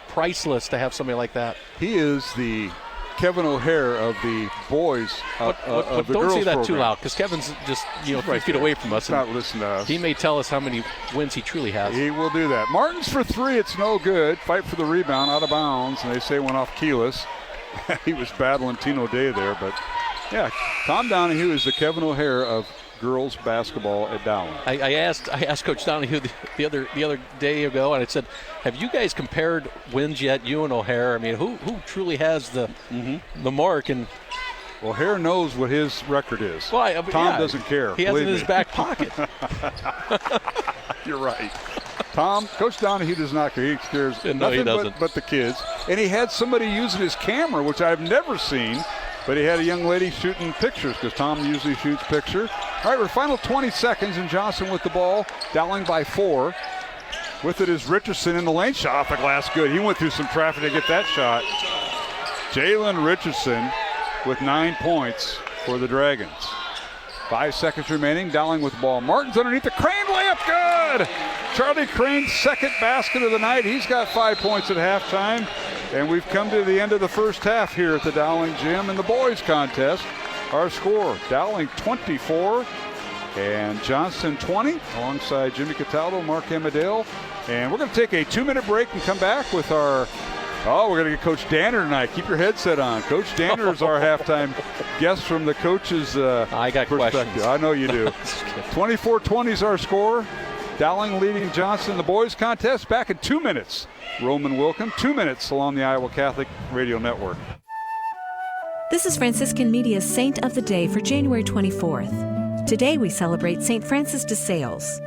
priceless to have somebody like that. He is the Kevin O'Hare of the boys of the don't girls say that program. too loud, because Kevin's just 3 feet away from us. Not listening to us. He may tell us how many wins he truly has. He will do that. Martins for 3. It's no good. Fight for the rebound, out of bounds, and they say went off keyless. He was battling Tino Day there, but yeah, Tom Donahue is the Kevin O'Hare of girls basketball at Dowling. I asked Coach Donahue the other day ago, and I said, have you guys compared wins yet, you and O'Hare? I mean, who truly has the mark? And O'Hare knows what his record is. Well, Tom doesn't care. He has it in his back pocket. You're right. Coach Donahue does not care. He cares nothing but the kids. And he had somebody using his camera, which I've never seen. But he had a young lady shooting pictures, because Tom usually shoots pictures. All right, we're final 20 seconds, and Johnston with the ball. Dowling by 4. With it is Richardson in the lane. Shot off the glass, good. He went through some traffic to get that shot. Jalen Richardson with 9 points for the Dragons. 5 seconds remaining. Dowling with the ball. Martins underneath the Crane layup, good! Charlie Crane's second basket of the night. He's got 5 points at halftime. And we've come to the end of the first half here at the Dowling Gym in the boys contest. Our score, Dowling 24 and Johnston 20, alongside Jimmy Cataldo, Mark Amadale. And we're going to take a 2-minute break and come back with our, we're going to get Coach Danner tonight. Keep your headset on. Coach Danner is our halftime guest from the coach's I got perspective. Questions. I know you do. 24-20 is our score. Dowling leading Johnston in the boys contest. Back in 2 minutes. Roman Wilkham, 2 minutes along the Iowa Catholic Radio Network. This is Franciscan Media's Saint of the Day for January 24th. Today we celebrate St. Francis de Sales.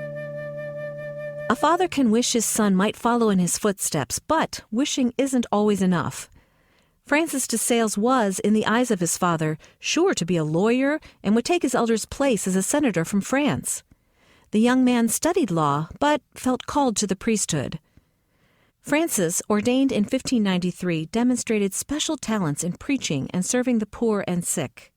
A father can wish his son might follow in his footsteps, but wishing isn't always enough. Francis de Sales was, in the eyes of his father, sure to be a lawyer and would take his elder's place as a senator from France. The young man studied law, but felt called to the priesthood. Francis, ordained in 1593, demonstrated special talents in preaching and serving the poor and sick.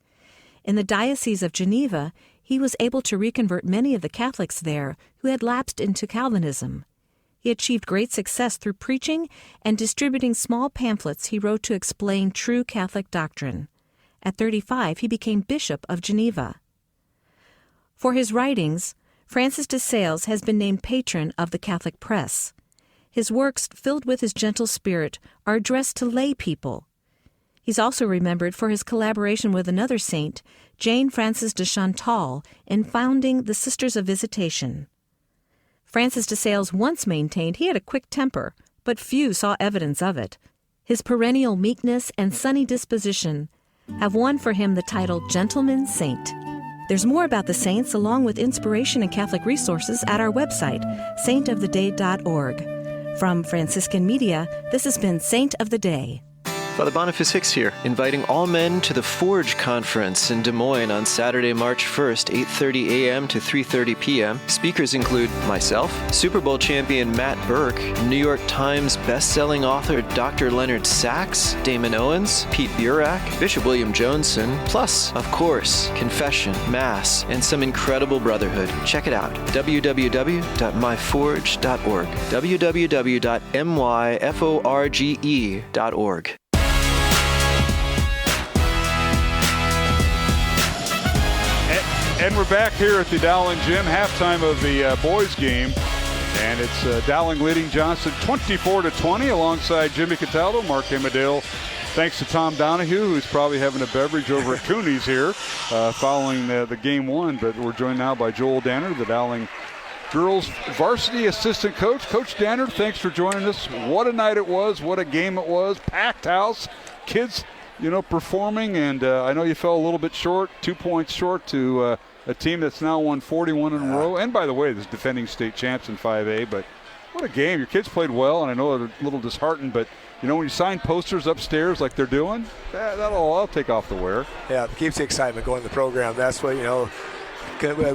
In the Diocese of Geneva, he was able to reconvert many of the Catholics there who had lapsed into Calvinism. He achieved great success through preaching and distributing small pamphlets he wrote to explain true Catholic doctrine. At 35, he became Bishop of Geneva. For his writings, Francis de Sales has been named patron of the Catholic press. His works, filled with his gentle spirit, are addressed to lay people. He's also remembered for his collaboration with another saint, Jane Frances de Chantal, in founding the Sisters of Visitation. Francis de Sales once maintained he had a quick temper, but few saw evidence of it. His perennial meekness and sunny disposition have won for him the title Gentleman Saint. There's more about the saints along with inspiration and Catholic resources at our website, saintoftheday.org. From Franciscan Media, this has been Saint of the Day. Father Boniface Hicks here, inviting all men to the Forge Conference in Des Moines on Saturday, March 1st, 8:30 a.m. to 3:30 p.m. Speakers include myself, Super Bowl champion Matt Burke, New York Times best-selling author Dr. Leonard Sachs, Damon Owens, Pete Burak, Bishop William Joensen, plus, of course, confession, mass, and some incredible brotherhood. Check it out, www.myforge.org, www.myforge.org. And we're back here at the Dowling Gym, halftime of the boys game. And it's Dowling leading Johnston 24-20 alongside Jimmy Cataldo, Mark Amadale. Thanks to Tom Donahue, who's probably having a beverage over at Cooney's here following the game one. But we're joined now by Joel Danner, the Dowling girls varsity assistant coach. Coach Danner, thanks for joining us. What a night it was. What a game it was. Packed house. Kids, performing. And I know you fell a little bit short, 2 points short to a team that's now won 41 in a row. And by the way, this defending state champs in 5A. But what a game. Your kids played well, and I know they're a little disheartened, but when you sign posters upstairs like they're doing, that'll take off the wear. Yeah, it keeps the excitement going in the program. That's what, we're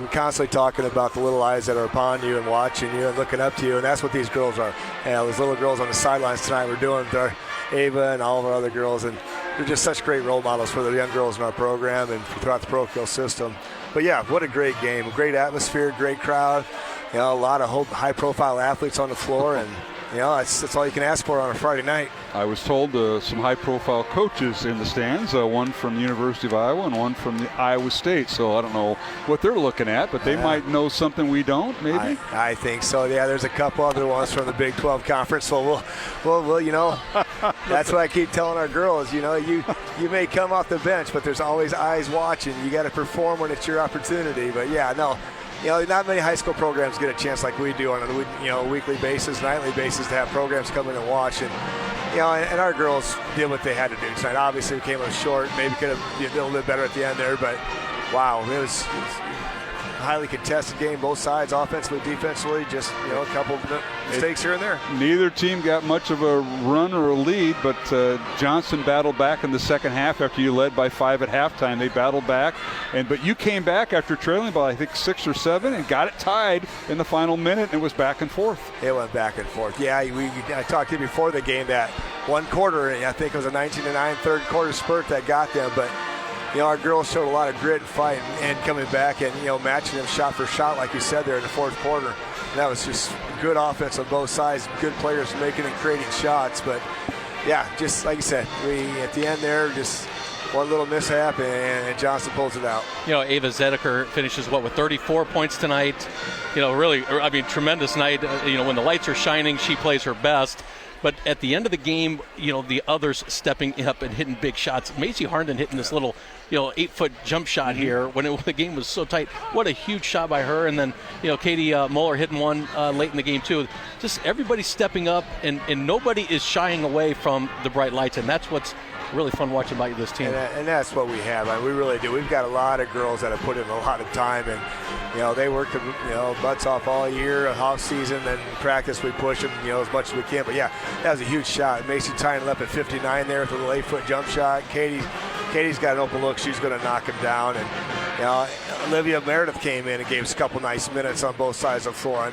constantly talking about the little eyes that are upon you and watching you and looking up to you, and that's what these girls are. Those little girls on the sidelines tonight, we're doing with Ava and all of our other girls, and they're just such great role models for the young girls in our program and throughout the parochial system. But yeah, what a great game, great atmosphere, great crowd, a lot of high-profile athletes on the floor, and that's all you can ask for on a Friday night. I was told some high-profile coaches in the stands, one from the University of Iowa and one from the Iowa State. So I don't know what they're looking at, but they might know something we don't, maybe? I think so. Yeah, there's a couple other ones from the Big 12 Conference. So we'll that's what I keep telling our girls. You may come off the bench, but there's always eyes watching. You got to perform when it's your opportunity. But yeah, no. Not many high school programs get a chance like we do on a weekly basis, nightly basis to have programs come in and watch. And and our girls did what they had to do tonight. Obviously, we came a little short. Maybe could have did a little bit better at the end there, but wow, it was a highly contested game, both sides, offensively, defensively. Just a couple of mistakes here and there. Neither team got much of a run or a lead, but Johnston battled back in the second half after you led by 5 at halftime. They battled back, but you came back after trailing by I think 6 or 7 and got it tied in the final minute. And it was back and forth. It went back and forth. Yeah, I talked to you before the game that one quarter. I think it was a 19-9 third quarter spurt that got them, but. Our girls showed a lot of grit and fight and coming back and, matching them shot for shot, like you said there in the fourth quarter. And that was just good offense on both sides, good players making and creating shots. But, yeah, just like you said, we at the end there, just one little mishap and Johnston pulls it out. Ava Zedeker finishes, with 34 points tonight. Really, tremendous night. When the lights are shining, she plays her best. But at the end of the game, the others stepping up and hitting big shots. Macy Harnden hitting this little, 8-foot jump shot here when the game was so tight. What a huge shot by her. And then, Katie Muller hitting one late in the game too. Just everybody stepping up, and nobody is shying away from the bright lights. And that's what's really fun watching about this team. And that's what we have. We really do. We've got a lot of girls that have put in a lot of time, and they work butts off all year, off season, and practice we push them as much as we can. But yeah, that was a huge shot. Macy tying it up at 59 there with a little 8-foot jump shot. Katie's got an open look. She's going to knock him down. And Olivia Meredith came in and gave us a couple nice minutes on both sides of the floor.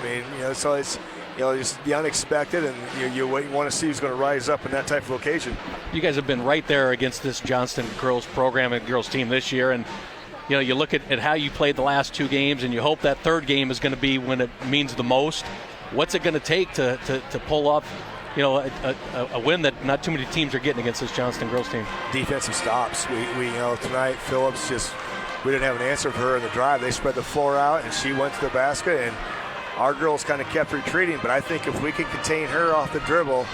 So it's just the unexpected, and you want to see who's going to rise up in that type of occasion. You guys have been right there against this Johnston girls program and girls team this year, and you look at how you played the last 2 games, and you hope that third game is going to be when it means the most. What's it going to take to pull up a win that not too many teams are getting against this Johnston girls team? Defensive stops. We tonight Phillips we didn't have an answer for her in the drive. They spread the floor out, and she went to the basket, and our girls kind of kept retreating. But I think if we can contain her off the dribble,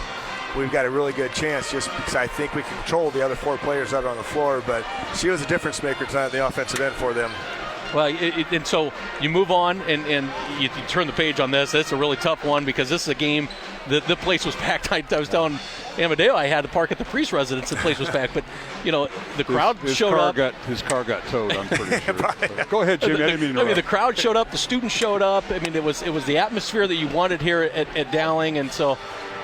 we've got a really good chance, just because I think we can control the other 4 players out on the floor. But she was a difference maker tonight on the offensive end for them. Well, and so you move on and you turn the page on this. It's a really tough one because this is a game. The place was packed. I was telling Amadeo I had to park at the Priest residence. The place was packed, but the crowd showed up. His car got towed. I'm pretty sure. So, go ahead, Jimmy. I mean, the crowd showed up. The students showed up. I mean, it was the atmosphere that you wanted here at Dowling, and so.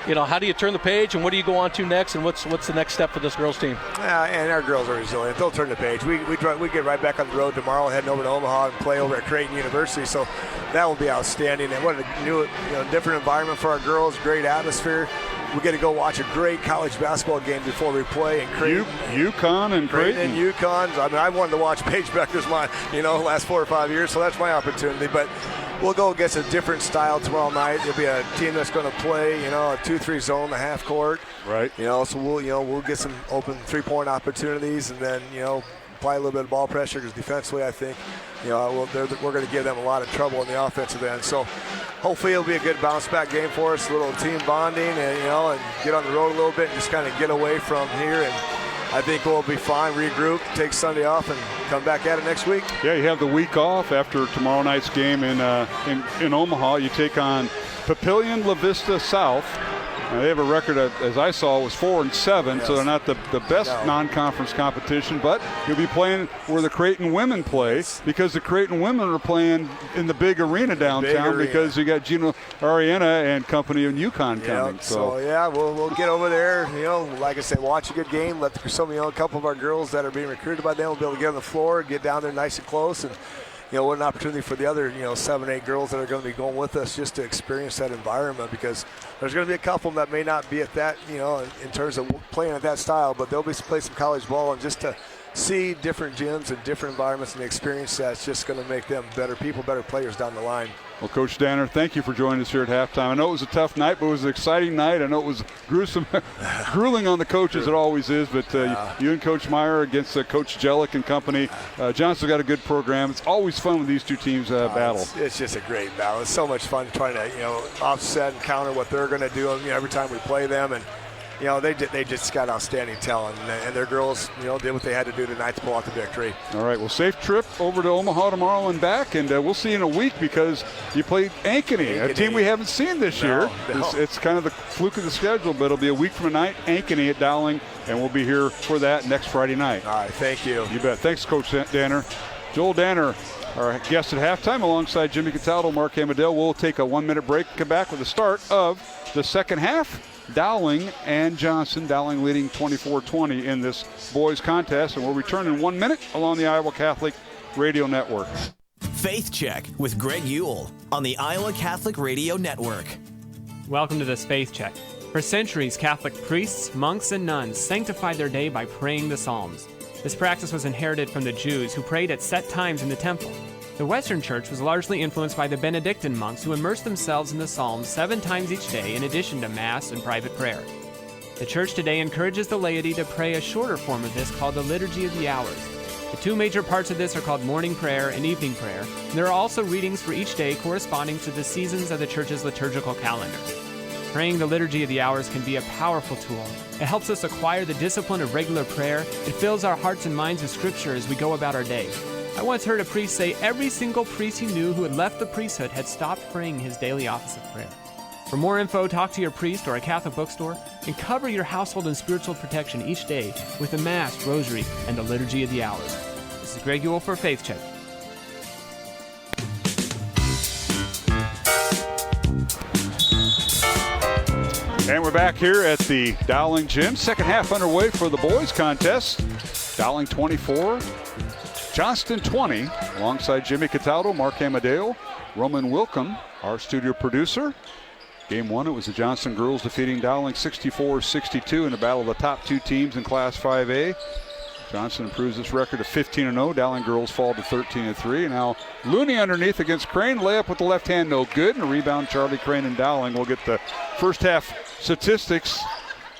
How do you turn the page, and what do you go on to next, and what's the next step for this girls team? And our girls are resilient. They'll turn the page. We get right back on the road tomorrow, heading over to Omaha and play over at Creighton University. So that will be outstanding. And what a new, different environment for our girls. Great atmosphere. We get to go watch a great college basketball game before we play in Creighton. UConn and Creighton. And UConn. I mean, I wanted to watch Paige Becker's last 4 or 5 years, so that's my opportunity. But we'll go against a different style tomorrow night. It'll be a team that's going to play, a 2-3 zone, the half court. Right. So we'll get some open 3-point opportunities, and then apply a little bit of ball pressure because defensively, I think, we're going to give them a lot of trouble in the offensive end. So hopefully it'll be a good bounce back game for us, a little team bonding, and get on the road a little bit and just kind of get away from here. And I think we'll be fine, regroup, take Sunday off, and come back at it next week. Yeah, you have the week off after tomorrow night's game in Omaha. You take on Papillion La Vista South. They have a record, as I saw, was 4-7, so they're not the best non-conference competition, but you'll be playing where the Creighton women play because the Creighton women are playing in the big arena downtown because you got Gino Ariana and company in UConn coming. So we'll get over there. Like I said, watch a good game. Let a couple of our girls that are being recruited by them will be able to get on the floor, get down there nice and close, and what an opportunity for the other 7-8 girls that are going to be going with us just to experience that environment, because there's going to be a couple that may not be at that in terms of playing at that style, but they'll be play some college ball, and just to see different gyms and different environments and the experience that's just going to make them better people, better players down the line. Well, Coach Danner, thank you for joining us here at halftime. I know it was a tough night, but it was an exciting night. I know it was grueling on the coaches, it always is, but you and Coach Meyer against Coach Jellick and company. Johnston's got a good program. It's always fun when these two teams battle. It's just a great battle. It's so much fun trying to offset and counter what they're going to do every time we play them. And they just got outstanding talent, and their girls, did what they had to do tonight to pull out the victory. All right, well, safe trip over to Omaha tomorrow and back, and we'll see you in a week because you played Ankeny, a team we haven't seen this year. It's kind of the fluke of the schedule, but it'll be a week from tonight, Ankeny at Dowling, and we'll be here for that next Friday night. All right, thank you. You bet. Thanks, Coach Danner. Joel Danner, our guest at halftime, alongside Jimmy Cataldo, Mark Amadale. We'll take a 1-minute break and come back with the start of the second half. Dowling and Johnston. Dowling leading 24-20 in this boys contest, and we'll return in 1 minute along the Iowa Catholic Radio Network. Faith Check with Greg Ewell on the Iowa Catholic Radio Network. Welcome to this Faith Check. For centuries, Catholic priests, monks, and nuns sanctified their day by praying the Psalms. This practice was inherited from the Jews, who prayed at set times in the temple. The Western Church was largely influenced by the Benedictine monks, who immersed themselves in the Psalms 7 times each day in addition to Mass and private prayer. The Church today encourages the laity to pray a shorter form of this called the Liturgy of the Hours. The 2 major parts of this are called morning prayer and evening prayer, and there are also readings for each day corresponding to the seasons of the Church's liturgical calendar. Praying the Liturgy of the Hours can be a powerful tool. It helps us acquire the discipline of regular prayer. It fills our hearts and minds with Scripture as we go about our day. I once heard a priest say every single priest he knew who had left the priesthood had stopped praying his daily office of prayer. For more info, talk to your priest or a Catholic bookstore, and cover your household in spiritual protection each day with the Mass, Rosary, and the Liturgy of the Hours. This is Greg Ewell for Faith Check. And we're back here at the Dowling Gym. Second half underway for the boys contest. Dowling 24. Johnston 20, alongside Jimmy Cataldo, Mark Amadale, Roman Wilkham, our studio producer. Game 1, it was the Johnston girls defeating Dowling 64-62 in a battle of the top 2 teams in Class 5A. Johnston improves this record to 15-0. Dowling girls fall to 13-3. Now Looney underneath against Crane. Layup with the left hand, no good. And a rebound, Charlie Crane and Dowling. We'll get the first half statistics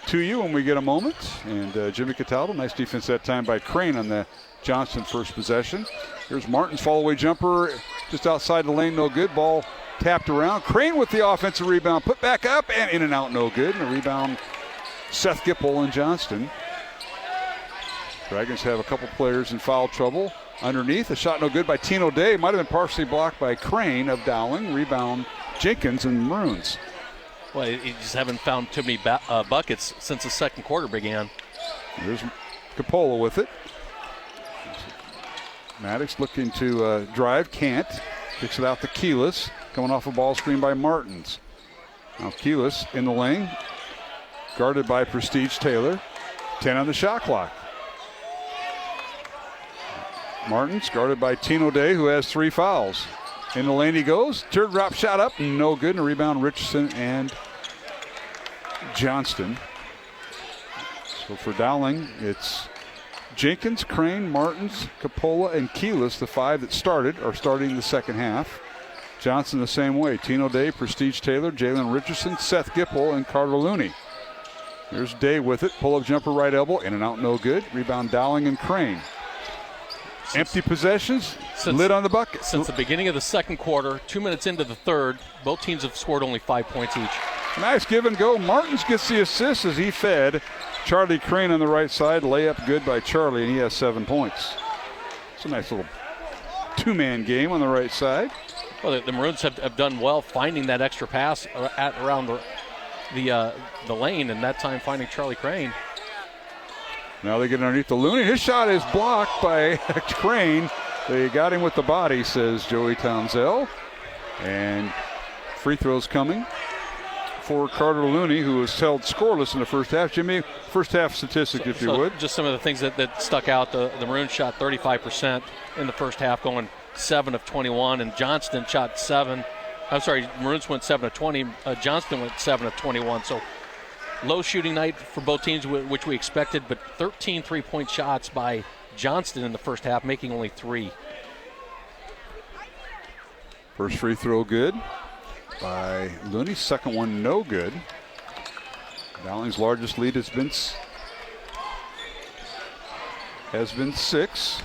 to you when we get a moment. And Jimmy Cataldo, nice defense that time by Crane on the Johnston first possession. Here's Martin's fall-away jumper just outside the lane, no good. Ball tapped around. Crane with the offensive rebound, put back up and in and out, no good. And a rebound, Seth Gipple and Johnston. Dragons have a couple players in foul trouble. underneath. A shot no good by Tino Day. Might have been partially blocked by Crane of Dowling. Rebound Jenkins and Maroons. Well, you just haven't found too many buckets since the second quarter began. There's Coppola with it. Maddox looking to drive. Can't. Kicks it out to Keyless. Coming off a ball screen by Martins. Now Keyless in the lane. Guarded by Prestige Taylor. 10 on the shot clock. Martins guarded by Tino Day, who has 3 fouls. In the lane he goes. Teardrop shot up. No good. And a rebound Richardson and Johnston. So for Dowling, it's Jenkins, Crane, Martins, Coppola, and Keyless, the 5 that are starting the second half. Johnston the same way. Tino Day, Prestige Taylor, Jalen Richardson, Seth Gipple, and Carter Looney. There's Day with it. Pull-up jumper, right elbow, in and out, no good. Rebound Dowling and Crane. Empty possessions, lid on the bucket. Since the beginning of the second quarter, 2 minutes into the third, both teams have scored only 5 points each. Nice give and go. Martins gets the assist as he fed Charlie Crane on the right side. Layup good by Charlie, and he has 7 points. It's a nice little two-man game on the right side. Well, the Maroons have done well finding that extra pass around the lane, and that time finding Charlie Crane. Now they get underneath the Looney. His shot is blocked by Crane. They got him with the body, says Joey Townsell. And free throws coming for Carter Looney, who was held scoreless in the first half. Jimmy, first half statistic, if you would. Just some of the things that stuck out. The Maroons shot 35% in the first half, going 7 of 21, and Johnston shot 7. I'm sorry, Maroons went 7 of 20. Johnston went 7 of 21. So low shooting night for both teams, which we expected, but 13 3-point shots by Johnston in the first half, making only 3. First free throw good by Looney. Second one no good. Dowling's largest lead has been 6.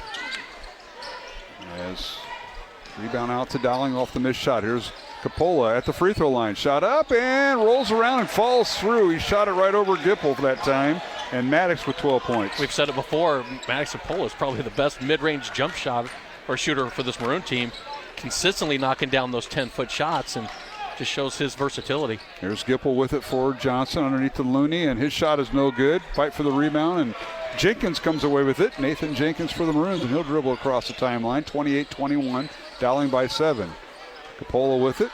As rebound out to Dowling off the missed shot. Here's Coppola at the free throw line. Shot up and rolls around and falls through. He shot it right over Gipple for that time. And Maddox with 12 points. We've said it before, Maddox Coppola is probably the best mid-range jump shot or shooter for this Maroon team. Consistently knocking down those 10-foot shots and just shows his versatility. Here's Gipple with it for Johnson underneath the Looney, and his shot is no good. Fight for the rebound, and Jenkins comes away with it. Nathan Jenkins for the Maroons, and he'll dribble across the timeline. 28-21, Dowling by 7. Coppola with it.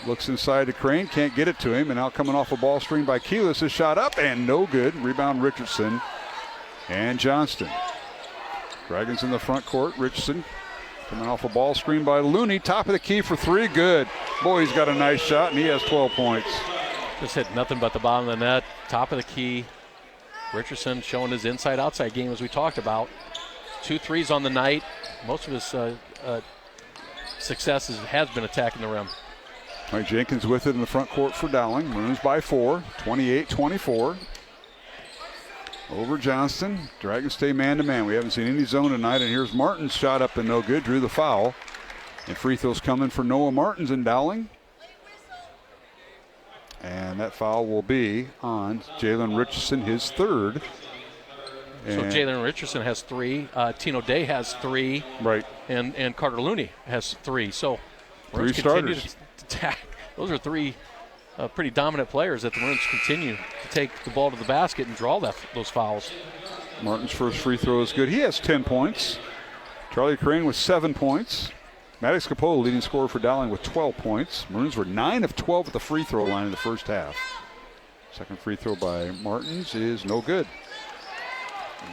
Looks inside to Crane, can't get it to him, and now coming off a ball screen by Keyless. His shot up and no good. Rebound Richardson and Johnston. Dragons in the front court. Richardson coming off a ball screen by Looney. Top of the key for 3. Good. Boy, he's got a nice shot, and he has 12 points. Just hit nothing but the bottom of the net. Top of the key. Richardson showing his inside-outside game as we talked about. 2 threes on the night. Most of his success has been attacking the rim. Mike Jenkins with it in the front court for Dowling. Maroons by 4, 28-24. Over Johnston. Dragons stay man-to-man. We haven't seen any zone tonight, and here's Martin's shot up and no good. Drew the foul. And free throws coming for Noah Martins and Dowling. And that foul will be on Jalen Richardson, his 3rd. So Jalen Richardson has 3. Tino Day has 3. Right. And Carter Looney has 3. So 3 starters. To attack. Those are 3 pretty dominant players that the Maroons continue to take the ball to the basket and draw those fouls. Martin's first free throw is good. He has 10 points. Charlie Crane with 7 points. Maddox Coppola, leading scorer for Dowling, with 12 points. Maroons were 9 of 12 at the free throw line in the first half. Second free throw by Martins is no good.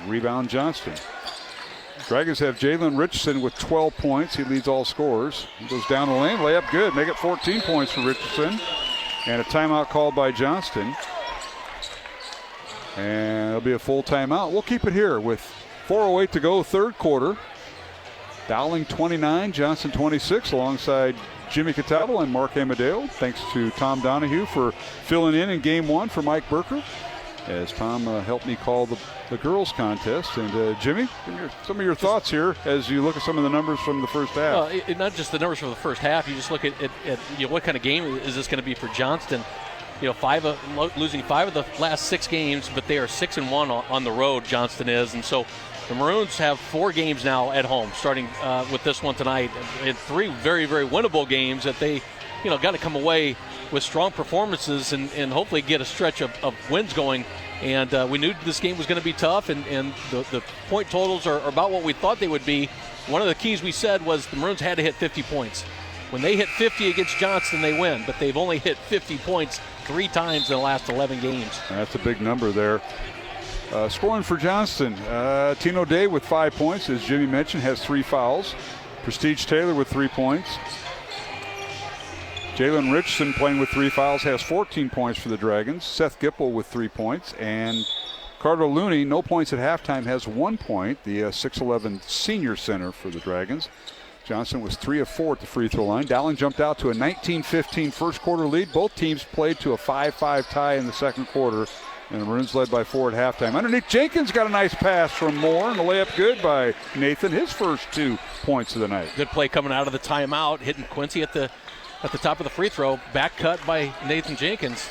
Rebound Johnston. Dragons have Jalen Richardson with 12 points. He leads all scorers. He goes down the lane, layup good. Make it 14 points for Richardson. And a timeout called by Johnston. And it'll be a full timeout. We'll keep it here with 4:08 to go, third quarter. Dowling 29, Johnston 26, alongside Jimmy Catawba and Mark Amadeo. Thanks to Tom Donahue for filling in game 1 for Mike Burker, as Tom helped me call the girls contest. And Jimmy, some of your thoughts here as you look at some of the numbers from the first half. Well, not just the numbers from the first half. You just look at what kind of game is this going to be for Johnston. Losing 5 of the last 6 games, but they are 6-1 on the road. Johnston is, and so The Maroons have 4 games now at home, starting with this one tonight, and 3 very, very winnable games that they, got to come away with strong performances and hopefully get a stretch of wins going. And we knew this game was going to be tough, and the point totals are about what we thought they would be. One of the keys we said was the Maroons had to hit 50 points. When they hit 50 against Johnston, they win, but they've only hit 50 points 3 times in the last 11 games. That's a big number there. Scoring for Johnston, Tino Day with 5 points, as Jimmy mentioned, has 3 fouls. Prestige Taylor with 3 points. Jalen Richardson, playing with 3 fouls, has 14 points for the Dragons. Seth Gipple with 3 points. And Carter Looney, no points at halftime, has 1 point, the 6'11 senior center for the Dragons. Johnston was 3 of 4 at the free throw line. Dowling jumped out to a 19-15 first quarter lead. Both teams played to a 5-5 tie in the second quarter. And the Maroons led by 4 at halftime. Underneath, Jenkins got a nice pass from Moore, and the layup good by Nathan, his first 2 points of the night. Good play coming out of the timeout, hitting Quincy at the top of the free throw. Back cut by Nathan Jenkins.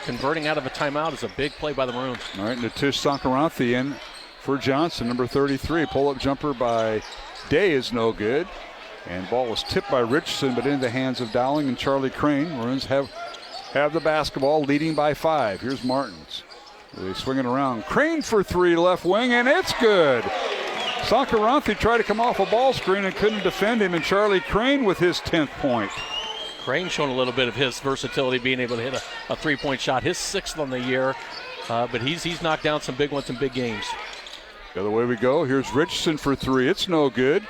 Converting out of a timeout is a big play by the Maroons. All right, Natish Sankaranthi in for Johnston, number 33. Pull-up jumper by Day is no good. And ball was tipped by Richardson, but into the hands of Dowling and Charlie Crane. Maroons have the basketball, leading by 5. Here's Martins. They swing it around. Crane for 3, left wing, and it's good. Sankaranthi tried to come off a ball screen and couldn't defend him, and Charlie Crane with his 10th point. Crane showing a little bit of his versatility, being able to hit a 3-point shot, his 6th on the year, but he's knocked down some big ones in big games. The other way we go. Here's Richardson for 3. It's no good.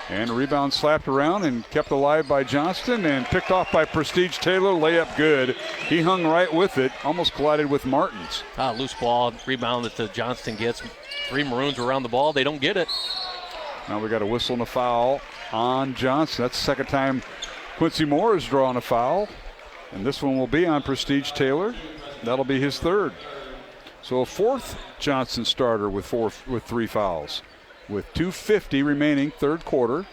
And a rebound slapped around and kept alive by Johnston and picked off by Prestige Taylor. Layup good. He hung right with it. Almost collided with Martins. Loose ball, rebound that Johnston gets. 3 Maroons around the ball. They don't get it. Now we got a whistle and a foul on Johnston. That's the second time Quincy Moore has drawn a foul. And this one will be on Prestige Taylor. That'll be his 3rd. So a 4th Johnston starter with 3 fouls. With 2:50 remaining, third quarter.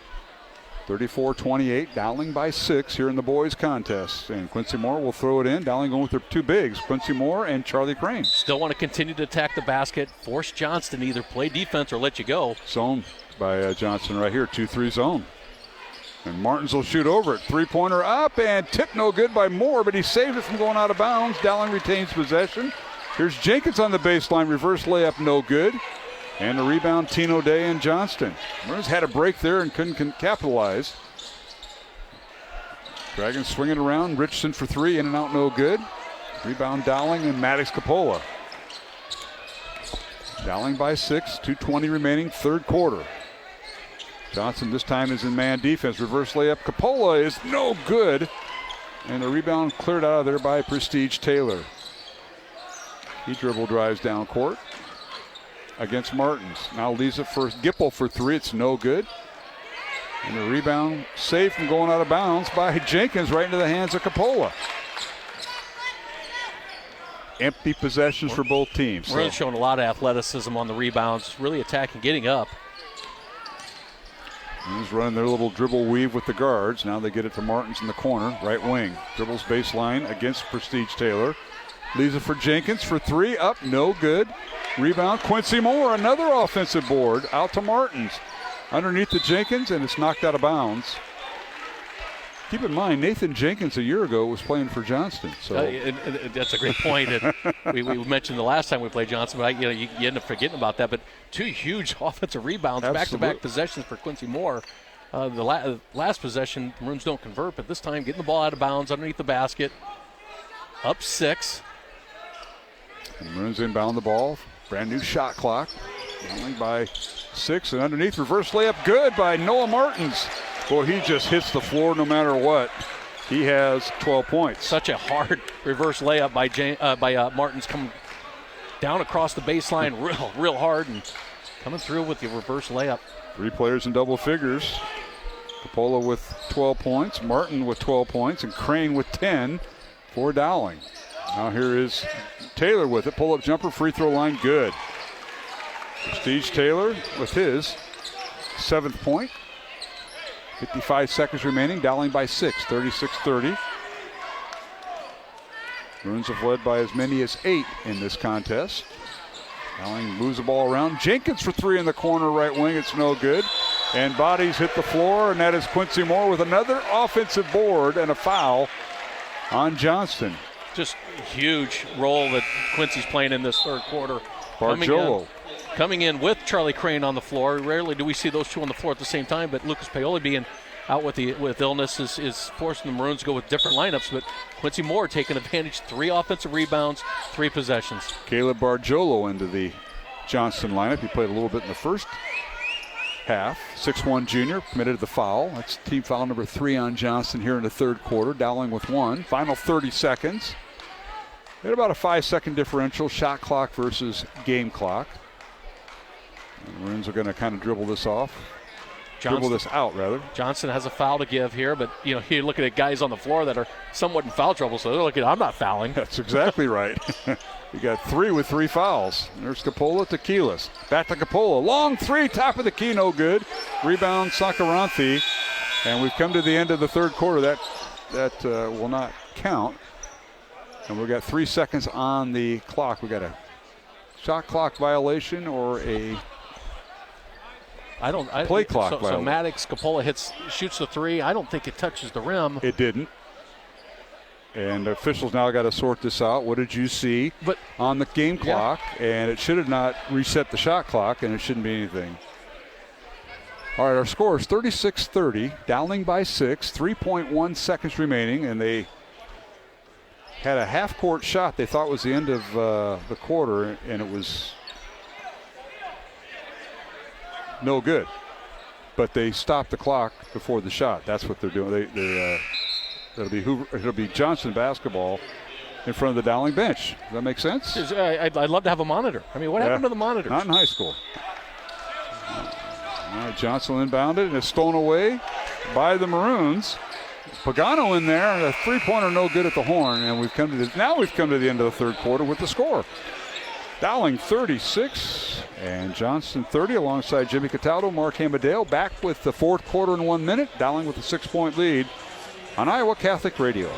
34-28, Dowling by 6 here in the boys' contest. And Quincy Moore will throw it in. Dowling going with their 2 bigs, Quincy Moore and Charlie Crane. Still want to continue to attack the basket, force Johnston to either play defense or let you go. Zone by Johnston right here, 2-3 zone. And Martins will shoot over it. 3-pointer up and tip no good by Moore, but he saved it from going out of bounds. Dowling retains possession. Here's Jenkins on the baseline, reverse layup no good. And the rebound, Tino Day and Johnston. Maroons had a break there and couldn't capitalize. Dragons swinging around. Richardson for 3, in and out, no good. Rebound, Dowling and Maddox Capola. Dowling by 6, 2:20 remaining, third quarter. Johnston this time is in man defense. Reverse layup, Capola is no good. And the rebound cleared out of there by Prestige Taylor. He dribble drives down court against Martins. Now leaves it for Gipple for 3. It's no good. And the rebound saved from going out of bounds by Jenkins right into the hands of Capola. Empty possessions for both teams. We're really showing a lot of athleticism on the rebounds, really attacking, getting up. He's running their little dribble weave with the guards. Now they get it to Martins in the corner, right wing. Dribbles baseline against Prestige Taylor. Leaves it for Jenkins for 3, up, no good. Rebound, Quincy Moore, another offensive board, out to Martins. Underneath to Jenkins, and it's knocked out of bounds. Keep in mind, Nathan Jenkins a year ago was playing for Johnston. So that's a great point. And we mentioned the last time we played Johnston, but you end up forgetting about that. But 2 huge offensive rebounds, back-to-back possessions for Quincy Moore. The last possession, the Maroons don't convert, but this time getting the ball out of bounds underneath the basket. Up 6. And the Maroons inbound the ball. Brand new shot clock. Dowling by 6, and underneath reverse layup good by Noah Martins. Boy, he just hits the floor no matter what. He has 12 points. Such a hard reverse layup by Martins, coming down across the baseline real hard and coming through with the reverse layup. 3 players in double figures. Capola with 12 points, Martin with 12 points, and Crane with 10 for Dowling. Now here is Taylor with it. Pull-up jumper, free throw line, good. Prestige Taylor with his 7th point. 55 seconds remaining. Dowling by 6, 36-30. Maroons have led by as many as 8 in this contest. Dowling moves the ball around. Jenkins for three in the corner right wing. It's no good. And bodies hit the floor, and that is Quincy Moore with another offensive board and a foul on Johnston. Just a huge role that Quincy's playing in this third quarter. Barjolo. Coming in with Charlie Crane on the floor. Rarely do we see those two on the floor at the same time, but Lucas Paoli being out with illness is forcing the Maroons to go with different lineups, but Quincy Moore taking advantage. 3 offensive rebounds, 3 possessions. Caleb Barjolo into the Johnston lineup. He played a little bit in the first half. 6'1" junior committed the foul. That's team foul number 3 on Johnston here in the third quarter. Dowling with 1. Final 30 seconds. At about a 5-second differential, shot clock versus game clock. And the Maroons are going to kind of dribble this out. Johnston has a foul to give here, but you're looking at guys on the floor that are somewhat in foul trouble, so they're looking, I'm not fouling. That's exactly right. You got 3 with 3 fouls. There's Capola to Keyless. Back to Capola. Long 3, top of the key, no good. Rebound Sakaranthi. And we've come to the end of the third quarter. That will not count. And we've got 3 seconds on the clock. We got a shot clock violation or a play clock violation. So Maddox, Capola shoots the 3. I don't think it touches the rim. It didn't. And the officials now got to sort this out. What did you see on the game clock? And it should have not reset the shot clock, and it shouldn't be anything. All right, our score is 36-30. Dowling by 6. 3.1 seconds remaining, and they had a half-court shot they thought was the end of the quarter, and it was no good. But they stopped the clock before the shot. That's what they're doing. It'll be Johnston basketball in front of the Dowling bench. Does that make sense? I'd love to have a monitor. I mean, what happened to the monitors? Not in high school. All right, Johnson inbounded and is stolen away by the Maroons. Pagano in there, and a three-pointer no good at the horn, and we've come to the end of the third quarter with the score. Dowling 36 and Johnston 30 alongside Jimmy Cataldo, Mark Hamadale back with the fourth quarter in 1 minute. Dowling with a 6-point lead on Iowa Catholic Radio.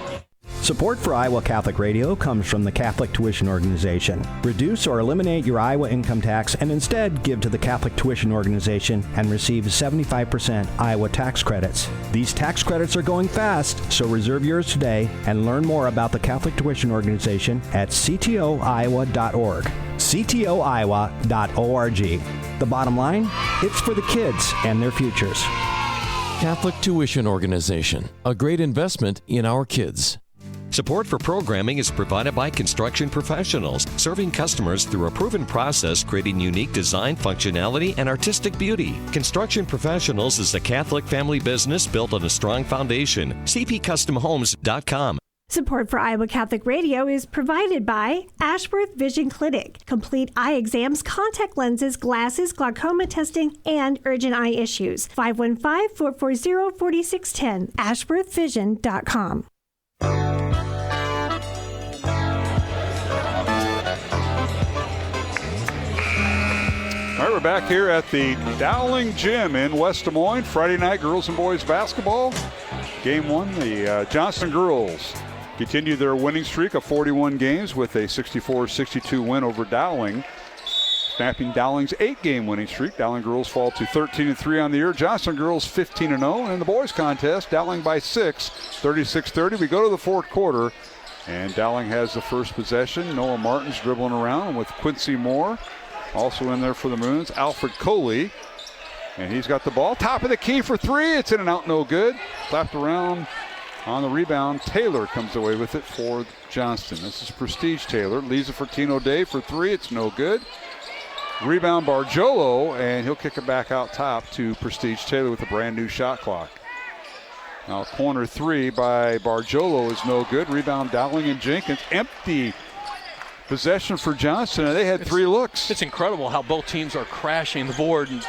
Support for Iowa Catholic Radio comes from the Catholic Tuition Organization. Reduce or eliminate your Iowa income tax and instead give to the Catholic Tuition Organization and receive 75% Iowa tax credits. These tax credits are going fast, so reserve yours today and learn more about the Catholic Tuition Organization at ctoiowa.org. ctoiowa.org. The bottom line, it's for the kids and their futures. Catholic Tuition Organization, a great investment in our kids. Support for programming is provided by Construction Professionals, serving customers through a proven process, creating unique design, functionality, and artistic beauty. Construction Professionals is a Catholic family business built on a strong foundation. cpcustomhomes.com. Support for Iowa Catholic Radio is provided by Ashworth Vision Clinic. Complete eye exams, contact lenses, glasses, glaucoma testing, and urgent eye issues. 515-440-4610. ashworthvision.com. All right, we're back here at the Dowling Gym in West Des Moines. Friday night girls and boys basketball. Game 1, the Johnston girls continue their winning streak of 41 games with a 64-62 win over Dowling, snapping Dowling's 8-game winning streak. Dowling girls fall to 13-3 on the year. Johnston girls 15-0. And in the boys contest, Dowling by 6, 36-30. We go to the fourth quarter, and Dowling has the first possession. Noah Martin's dribbling around with Quincy Moore. Also in there for the Maroons, Alfred Coley. And he's got the ball. Top of the key for 3. It's in and out, no good. Slapped around on the rebound. Taylor comes away with it for Johnston. This is Prestige Taylor. Leaves it for Tino Day for 3. It's no good. Rebound Barjolo, and he'll kick it back out top to Prestige Taylor with a brand new shot clock. Now corner 3 by Barjolo is no good. Rebound Dowling and Jenkins. Empty possession for Johnston, and they had 3 looks. It's incredible how both teams are crashing the board and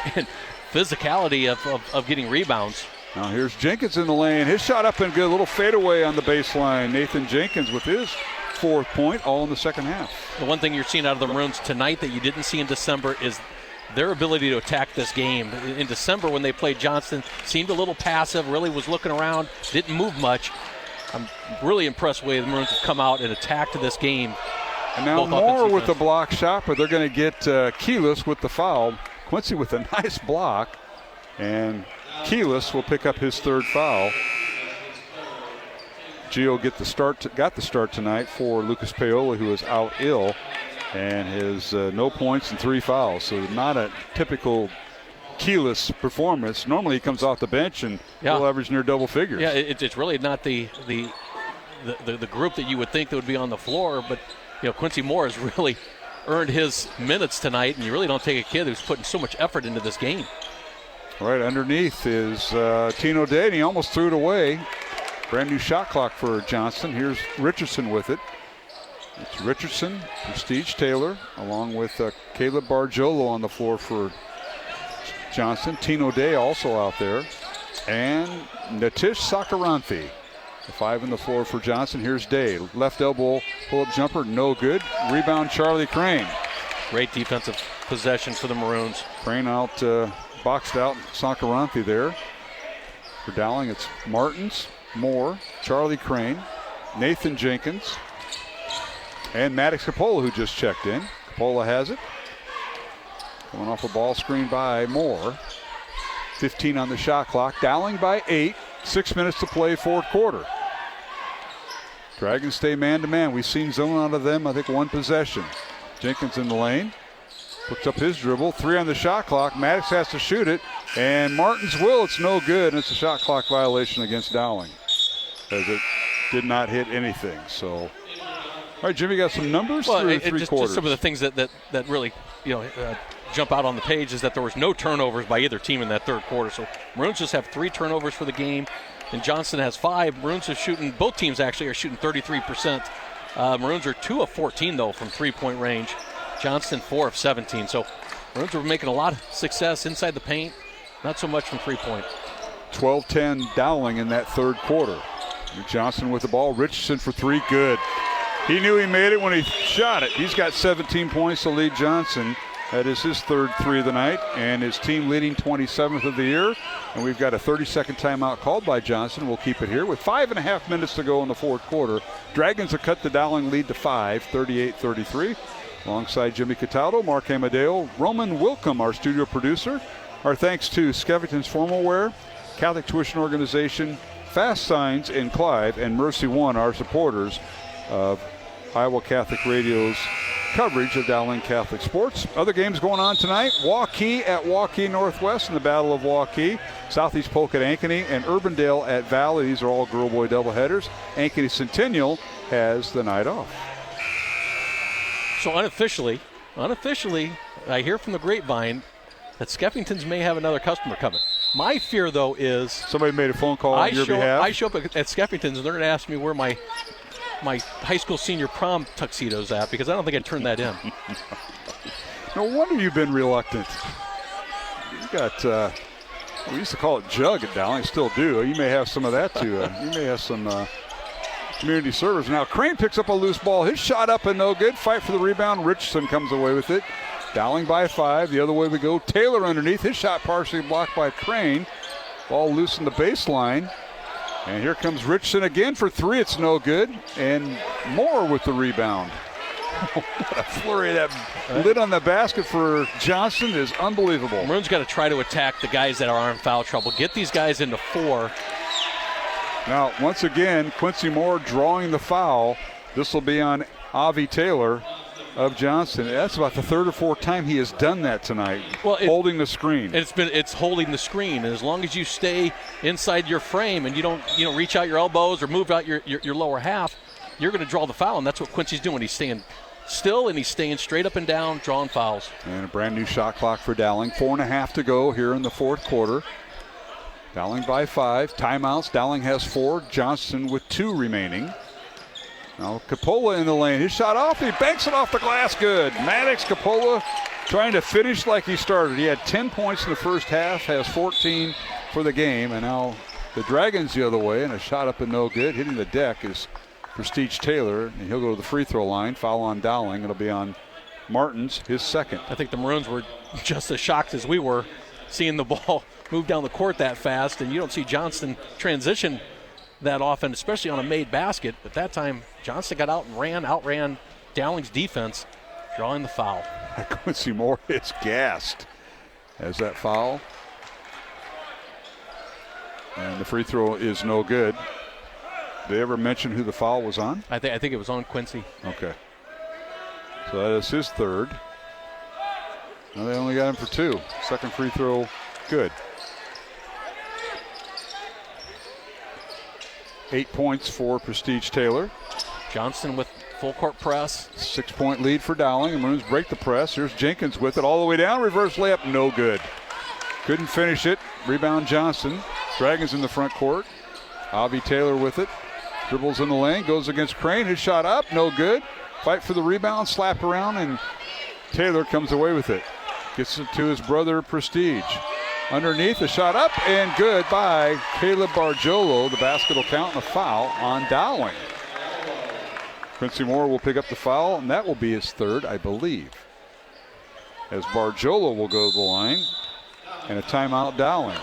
physicality of getting rebounds. Now here's Jenkins in the lane. His shot up and good. A little fadeaway on the baseline. Nathan Jenkins with his 4th point, all in the second half. The one thing you're seeing out of the Maroons tonight that you didn't see in December is their ability to attack this game. In December when they played Johnston, seemed a little passive, really was looking around, didn't move much. I'm really impressed with the way the Maroons have come out and attacked this game. And now both Marr offensive with the ends. block shot, but they're going to get Keyless with the foul. Quincy with a nice block, and Keyless will pick up his third foul. Gio got the start tonight for Lucas Paola, who is out ill, and has no points and 3 fouls. So not a typical Keyless performance. Normally he comes off the bench and he'll average near double figures. Yeah, it's really not the group that you would think that would be on the floor, but Quincy Moore has really earned his minutes tonight, and you really don't take a kid who's putting so much effort into this game. Right underneath is Tino Day, and he almost threw it away. Brand new shot clock for Johnston. Here's Richardson with it. It's Richardson, Prestige Taylor, along with Caleb Bargiolo on the floor for Johnston. Tino Day also out there. And Natish Sakaranthi. The 5 on the floor for Johnston. Here's Day. Left elbow pull-up jumper, no good. Rebound, Charlie Crane. Great defensive possession for the Maroons. Crane out, boxed out. Sakaranthi there. For Dowling, it's Martins, Moore, Charlie Crane, Nathan Jenkins, and Maddox Coppola, who just checked in. Coppola has it. Going off a ball screen by Moore. 15 on the shot clock. Dowling by 8. 6 minutes to play, fourth quarter. Dragons stay man-to-man. We've seen zone out of them, I think, 1 possession. Jenkins in the lane. Picks up his dribble. 3 on the shot clock. Maddox has to shoot it. And Martins will. It's no good. And it's a shot clock violation against Dowling, as it did not hit anything. So, all right, Jimmy, got some numbers through 3 quarters. Just some of the things that really, jump out on the page is that there was no turnovers by either team in that third quarter. So Maroons just have 3 turnovers for the game, and Johnston has 5. Maroons are shooting, both teams actually are shooting 33%. Maroons are 2 of 14, though, from 3-point range. Johnston 4 of 17. So Maroons were making a lot of success inside the paint, not so much from 3-point. 12-10 Dowling in that third quarter. Johnston with the ball. Richardson for 3, good. He knew he made it when he shot it. He's got 17 points to lead Johnson. That is his third 3 of the night, and his team leading 27th of the year. And we've got a 30-second timeout called by Johnson. We'll keep it here with 5.5 minutes to go in the fourth quarter. Dragons have cut the Dowling lead to 5, 38-33. Alongside Jimmy Cataldo, Mark Amadeo, Roman Wilcom, our studio producer. Our thanks to Skeffington's Formal Wear, Catholic Tuition Organization, Fast Signs in Clive, and Mercy One, our supporters of Iowa Catholic Radio's coverage of Dowling Catholic sports. Other games going on tonight. Waukee at Waukee Northwest in the Battle of Waukee. Southeast Polk at Ankeny, and Urbandale at Valley. These are all girl-boy doubleheaders. Ankeny Centennial has the night off. So unofficially, I hear from the grapevine that Skeffington's may have another customer coming. My fear, though, is somebody made a phone call on your behalf. I show up at Skeffington's, and they're going to ask me where my high school senior prom tuxedo's at, because I don't think I turned that in. No wonder you've been reluctant. You got, we used to call it jug at Dowling, still do. You may have some of that too. You may have some community service. Now Crane picks up a loose ball. His shot up and no good. Fight for the rebound. Richardson comes away with it. Dowling by 5. The other way we go. Taylor underneath. His shot partially blocked by Crane. Ball loose in the baseline. And here comes Richardson again for 3. It's no good. And Moore with the rebound. What a flurry. That lid on the basket for Johnston is unbelievable. Maroon's got to try to attack the guys that are in foul trouble. Get these guys into 4. Now, once again, Quincy Moore drawing the foul. This will be on Avi Taylor of Johnston. That's about the 3rd or 4th time he has done that tonight, holding the screen. It's holding the screen, and as long as you stay inside your frame and you don't reach out your elbows or move out your lower half, you're going to draw the foul, and that's what Quincy's doing. He's staying still, and he's staying straight up and down, drawing fouls. And a brand new shot clock for Dowling. 4.5 to go here in the fourth quarter. Dowling by 5. Timeouts. Dowling has 4. Johnston with 2 remaining. Now Coppola in the lane. His shot off. He banks it off the glass. Good. Maddox Coppola trying to finish like he started. He had 10 points in the first half. Has 14 for the game. And now the Dragons the other way. And a shot up and no good. Hitting the deck is Prestige Taylor. And he'll go to the free throw line. Foul on Dowling. It'll be on Martins, his second. I think the Maroons were just as shocked as we were seeing the ball move down the court that fast. And you don't see Johnston transition that often, especially on a made basket. But that time, Johnston got out and outran Dowling's defense drawing the foul. Quincy Moore is gassed as that foul. And the free throw is no good. Did they ever mention who the foul was on? I think it was on Quincy. Okay. So that is his third. Now they only got him for 2. Second free throw, good. 8 points for Prestige Taylor. Johnston with full court press. 6-point lead for Dowling. The Maroons break the press. Here's Jenkins with it all the way down. Reverse layup, no good. Couldn't finish it. Rebound Johnston. Dragons in the front court. Avi Taylor with it. Dribbles in the lane, goes against Crane. His shot up, no good. Fight for the rebound, slap around, and Taylor comes away with it. Gets it to his brother Prestige. Underneath, a shot up and good by Caleb Bargiolo. The basket will count and a foul on Dowling. Quincy Moore will pick up the foul, and that will be his third, I believe. As Bargiolo will go to the line, and a timeout Dowling.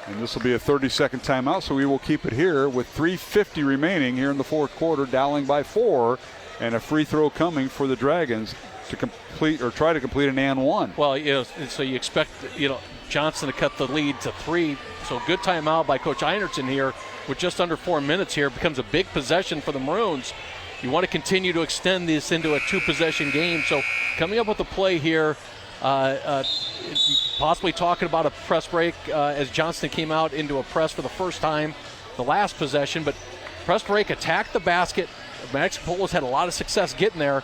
And this will be a 30-second timeout, so we will keep it here with 3:50 remaining here in the fourth quarter. Dowling by 4, and a free throw coming for the Dragons to complete or try to complete an and one. Well, so you expect Johnston to cut the lead to 3. So good timeout by Coach Einertson here with just under 4 minutes here. Becomes a big possession for the Maroons. You want to continue to extend this into a 2-possession game. So coming up with a play here, possibly talking about a press break as Johnston came out into a press for the first time the last possession. But press break, attack the basket. Maddox Polos had a lot of success getting there.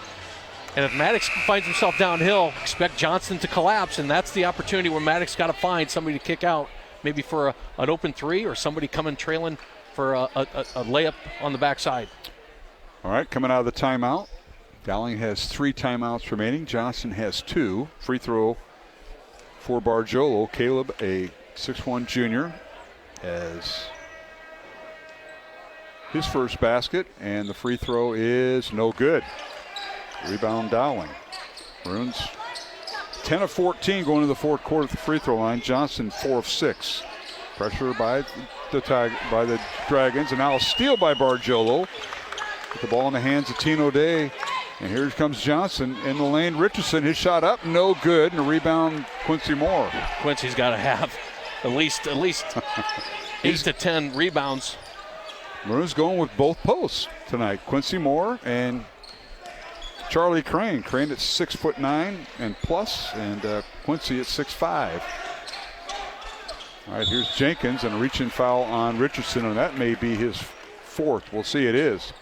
And if Maddox finds himself downhill, expect Johnston to collapse, and that's the opportunity where Maddox got to find somebody to kick out, maybe for an open 3 or somebody coming trailing for a layup on the backside. All right, coming out of the timeout, Dowling has 3 timeouts remaining. Johnston has 2. Free throw for Bargiolo. Caleb, a 6'1 junior, as his first basket, and the free throw is no good. Rebound Dowling. Maroons 10 of 14 going to the fourth quarter at the free throw line. Johnston 4 of 6. Pressure by the Dragons, and now a steal by Bargiolo. Put the ball in the hands of Tino Day, and here comes Johnston in the lane. Richardson, his shot up, no good, and a rebound Quincy Moore. Quincy's got to have at least 8 to 10 rebounds. Maroons going with both posts tonight. Quincy Moore and Charlie Crane. Crane at 6'9" and plus, and Quincy at 6'5". All right, here's Jenkins, and a reach-in foul on Richardson, and that may be his 4th. We'll see. It is.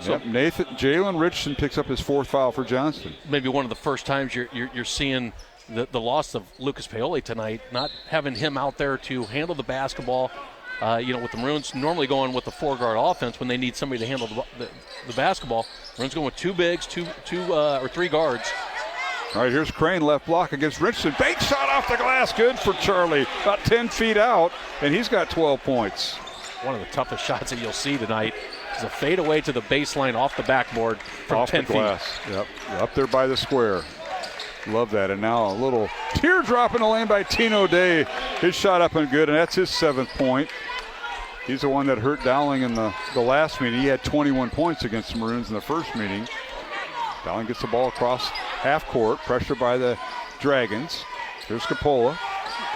So Jalen Richardson picks up his 4th foul for Johnston. Maybe one of the first times you're seeing the loss of Lucas Paoli tonight, not having him out there to handle the basketball. With the Maroons normally going with the 4-guard offense when they need somebody to handle the basketball. Maroons going with 2 bigs, 2 or 3 guards. All right, here's Crane, left block against Richardson. Bank shot off the glass, good for Charlie. About 10 feet out, and he's got 12 points. One of the toughest shots that you'll see tonight is a fadeaway to the baseline off the backboard from off 10 the glass. feet. Yep, up there by the square. Love that. And now a little teardrop in the lane by Tino Day. His shot up and good, and that's his 7th point. He's the one that hurt Dowling in the last meeting. He had 21 points against the Maroons in the first meeting. Dowling gets the ball across half court. Pressure by the Dragons. Here's Capola,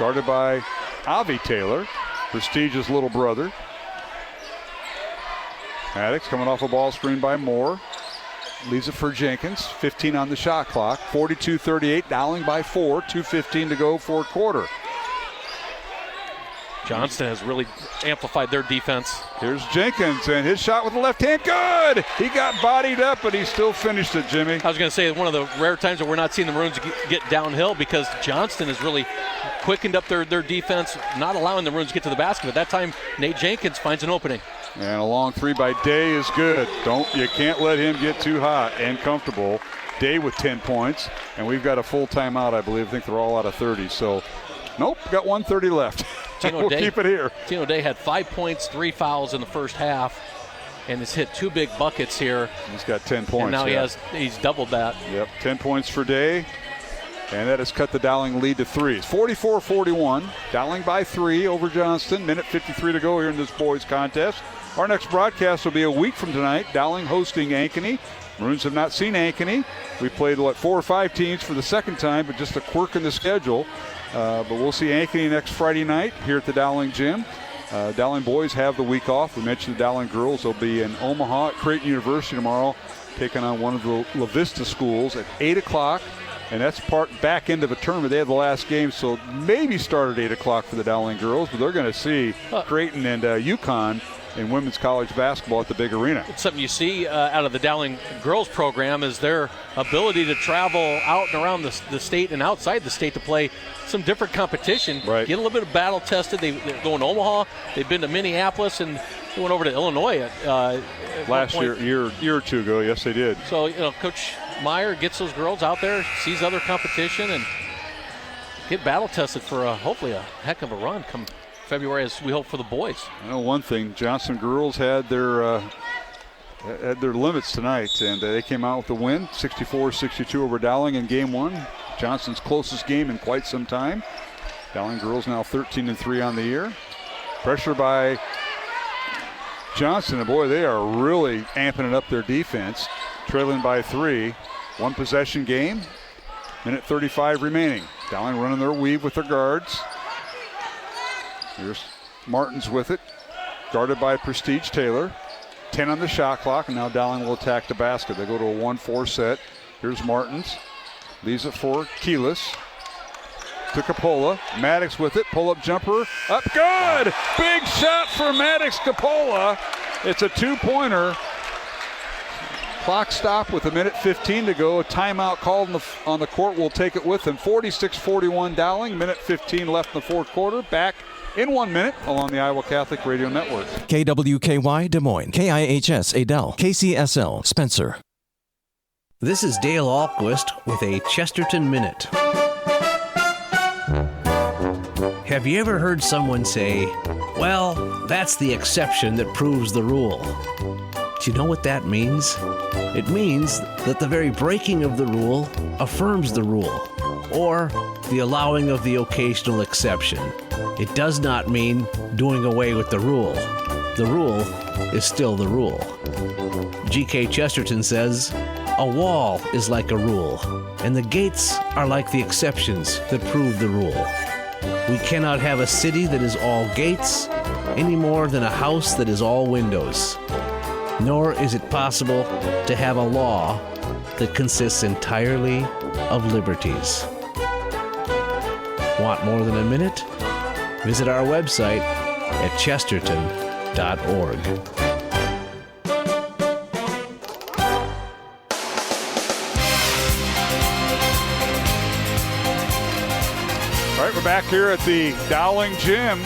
guarded by Avi Taylor, Prestige's little brother. Maddox coming off a ball screen by Moore. Leaves it for Jenkins. 15 on the shot clock. 42-38. Dowling by 4. 2:15 to go, fourth quarter. Johnston has really amplified their defense. Here's Jenkins, and his shot with the left hand, good! He got bodied up, but he still finished it, Jimmy. I was going to say, one of the rare times that we're not seeing the Maroons get downhill, because Johnston has really quickened up their defense, not allowing the Maroons to get to the basket. At that time, Nate Jenkins finds an opening. And a long 3 by Day is good. You can't let him get too hot and comfortable. Day with 10 points, and we've got a full timeout, I believe. I think they're all out of 30, so nope, got 1:30 left. We'll keep it here. Tino Day had 5 points, 3 fouls in the first half, and has hit 2 big buckets here. He's got 10 points. And now he's doubled that. Yep, 10 points for Day. and that has cut the Dowling lead to 3. It's 44-41. Dowling by 3 over Johnston. Minute 53 to go here in this boys contest. Our next broadcast will be a week from tonight. Dowling hosting Ankeny. Maroons have not seen Ankeny. We played, 4 or 5 teams for the second time, but just a quirk in the schedule. But we'll see Ankeny next Friday night here at the Dowling Gym. Dowling boys have the week off. We mentioned the Dowling girls. They'll be in Omaha at Creighton University tomorrow, taking on one of the La Vista schools at 8 o'clock. And that's part back end of a tournament. They had the last game, so maybe start at 8 o'clock for the Dowling girls, but they're going to see Creighton and UConn in women's college basketball at the big arena. It's something you see out of the Dowling girls program is their ability to travel out and around the state and outside the state to play some different competition. Right. Get a little bit of battle tested. They're going to Omaha. They've been to Minneapolis, and they went over to Illinois at last year or two ago. Yes, they did. So, Coach Meyer gets those girls out there, sees other competition, and get battle tested for hopefully a heck of a run come February, as we hope for the boys. I know one thing: Johnston girls had their limits tonight, and they came out with the win, 64-62 over Dowling in Game 1. Johnston's closest game in quite some time. Dowling girls now 13-3 on the year. Pressure by Johnston, and boy, they are really amping it up their defense. Trailing by 3. One possession game. Minute 35 remaining. Dowling running their weave with their guards. Here's Martins with it. Guarded by Prestige Taylor. 10 on the shot clock, and now Dowling will attack the basket. They go to a 1-4 set. Here's Martins. Leaves it for Keelis. To Capola. Maddox with it. Pull-up jumper. Up good! Big shot for Maddox Capola. It's a 2-pointer. Clock stop with a minute 15 to go. A timeout called on the court. We'll take it with them. 46-41 Dowling. Minute 15 left in the fourth quarter. Back in 1 minute along the Iowa Catholic Radio Network. KWKY Des Moines, KIHS Adel, KCSL Spencer. This is Dale Ahlquist with a Chesterton Minute. Have you ever heard someone say, well, that's the exception that proves the rule? Do you know what that means? It means that the very breaking of the rule affirms the rule, or the allowing of the occasional exception. It does not mean doing away with the rule. The rule is still the rule. G.K. Chesterton says, a wall is like a rule, and the gates are like the exceptions that prove the rule. We cannot have a city that is all gates any more than a house that is all windows. Nor is it possible to have a law that consists entirely of liberties. Want more than a minute? Visit our website at chesterton.org. All right, we're back here at the Dowling Gym.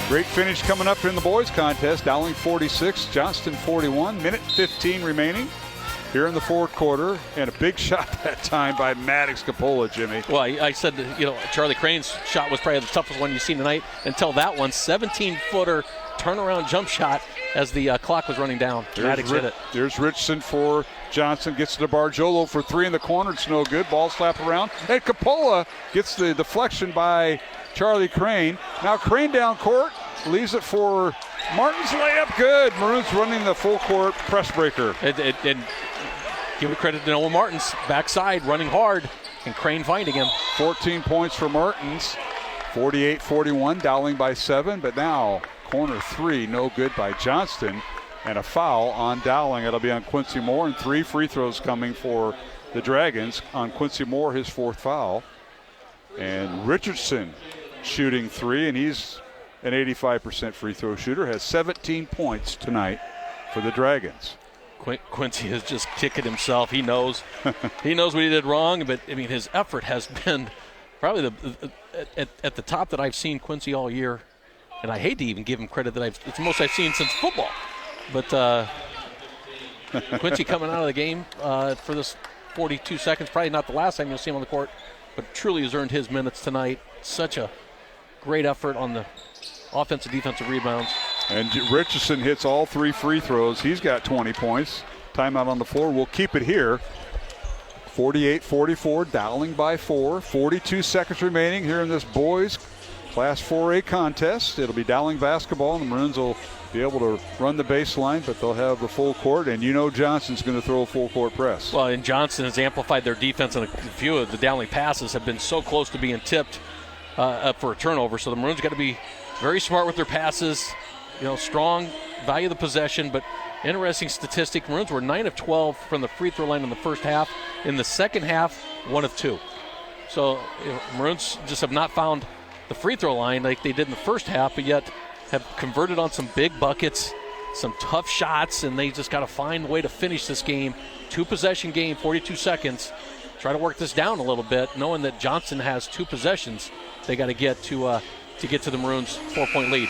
Great finish coming up in the boys contest. Dowling 46, Johnston 41. Minute 15 remaining here in the fourth quarter. And a big shot that time by Maddox Capola, Jimmy. Well, I said, Charlie Crane's shot was probably the toughest one you've seen tonight until that one. 17-footer turnaround jump shot as the clock was running down. Maddox hit it. There's Richardson for Johnston. Gets to Bargiolo for 3 in the corner. It's no good. Ball slap around. And Capola gets the deflection by Charlie Crane. Now Crane down court, leaves it for Martin's layup. Good. Maroons running the full court press breaker. And give it credit to Noah Martins, backside running hard, and Crane finding him. 14 points for Martins. 48-41, Dowling by 7. But now corner 3, no good by Johnston, and a foul on Dowling. It'll be on Quincy Moore, and 3 free throws coming for the Dragons on Quincy Moore, his 4th foul. And Richardson shooting 3, and he's an 85% free throw shooter, has 17 points tonight for the Dragons. Quincy is just kicking himself. He knows what he did wrong, but I mean his effort has been probably at the top that I've seen Quincy all year. And I hate to even give him credit that it's the most I've seen since football. But Quincy coming out of the game for this 42 seconds, probably not the last time you'll see him on the court, but truly has earned his minutes tonight. Such a great effort on the offensive, defensive rebounds. And Richardson hits all 3 free throws. He's got 20 points. Timeout on the floor. We'll keep it here. 48-44, Dowling by 4. 42 seconds remaining here in this boys Class 4A contest. It'll be Dowling basketball, and the Maroons will be able to run the baseline, but they'll have the full court, and Johnston's going to throw a full court press. Well, and Johnston has amplified their defense, and a few of the Dowling passes have been so close to being tipped up for a turnover. So the Maroons got to be very smart with their passes, strong, value the possession, but interesting statistic, Maroons were 9 of 12 from the free throw line in the first half. In the second half, 1 of 2. So Maroons just have not found the free throw line like they did in the first half, but yet have converted on some big buckets, some tough shots, and they just got to find a way to finish this game. 2-possession game, 42 seconds. Try to work this down a little bit, knowing that Johnston has 2 possessions. They got to get to get to the Maroons' 4-point lead.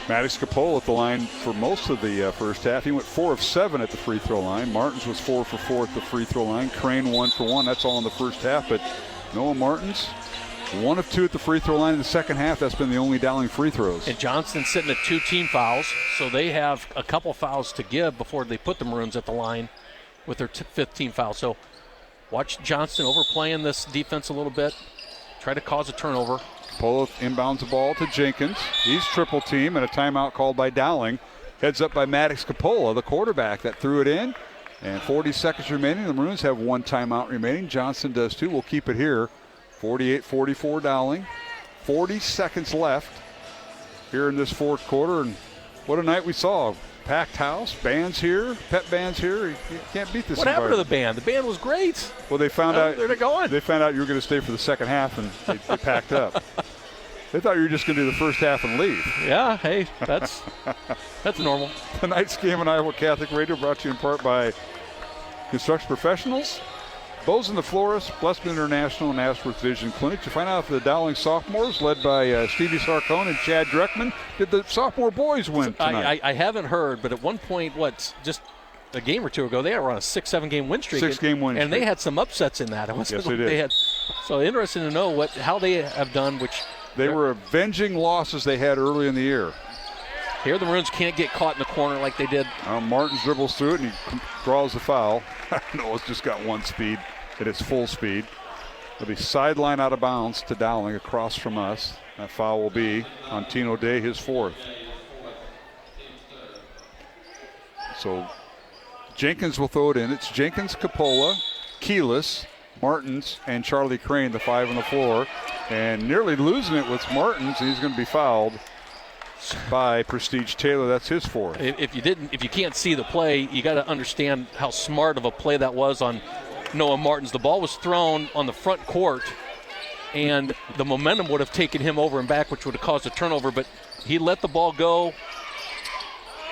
Maddox Capola at the line for most of the first half. He went 4 of 7 at the free throw line. Martins was 4 for 4 at the free throw line. Crane 1 for 1. That's all in the first half. But Noah Martins, 1 of 2 at the free throw line in the second half. That's been the only Dowling free throws. And Johnston sitting at 2 team fouls, so they have a couple fouls to give before they put the Maroons at the line with their 5th team foul. So watch Johnston overplaying this defense a little bit. Try to cause a turnover. Capola inbounds the ball to Jenkins. He's triple team, and a timeout called by Dowling. Heads up by Maddox Capola, the quarterback that threw it in. And 40 seconds remaining. The Maroons have 1 timeout remaining. Johnston does too. We'll keep it here. 48-44 Dowling. 40 seconds left here in this fourth quarter. And what a night we saw. Packed house, bands here, pet bands here. You can't beat this. What happened to the band? The band was great. Well, they found out. They're going. They found out you were going to stay for the second half, and they packed up. They thought you were just going to do the first half and leave. Yeah, hey, that's normal. Tonight's game on Iowa Catholic Radio brought to you in part by Construction Professionals, Bows and the Florist, Blessman International, and Ashworth Vision Clinic. To find out if the Dowling sophomores, led by Stevie Sarcone and Chad Dreckman, did the sophomore boys win tonight? I haven't heard, but at one point, just a game or two ago, they were on a 6-7 game win streak. 6-game win streak. And they had some upsets in that. Yes, they did. So interesting to know how they have done, which they were avenging losses they had early in the year. Here the Maroons can't get caught in the corner like they did. Martins dribbles through it and he draws the foul. No, it's just got 1 speed. At its full speed. It'll be sideline out of bounds to Dowling across from us. That foul will be on Tino Day, his 4th. So Jenkins will throw it in. It's Jenkins, Capola, Keyless, Martins, and Charlie Crane, the 5 on the floor. And nearly losing it with Martins. He's going to be fouled by Prestige Taylor. That's his 4th. If you can't see the play, you got to understand how smart of a play that was on Noah Martins. The ball was thrown on the front court, and the momentum would have taken him over and back, which would have caused a turnover, but he let the ball go.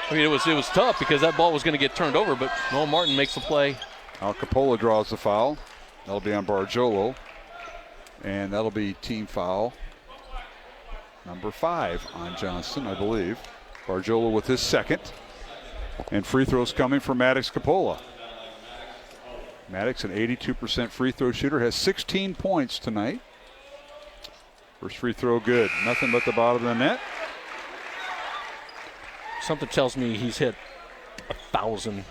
I mean, it was tough because that ball was going to get turned over, but Noah Martin makes the play. Al Capola draws the foul. That'll be on Bargiolo, and that'll be team foul number 5 on Johnston, I believe. Bargiolo with his 2nd, and free throws coming from Maddox Capola. Maddox, an 82% free throw shooter, has 16 points tonight. First free throw good. Nothing but the bottom of the net. Something tells me he's hit 1,000.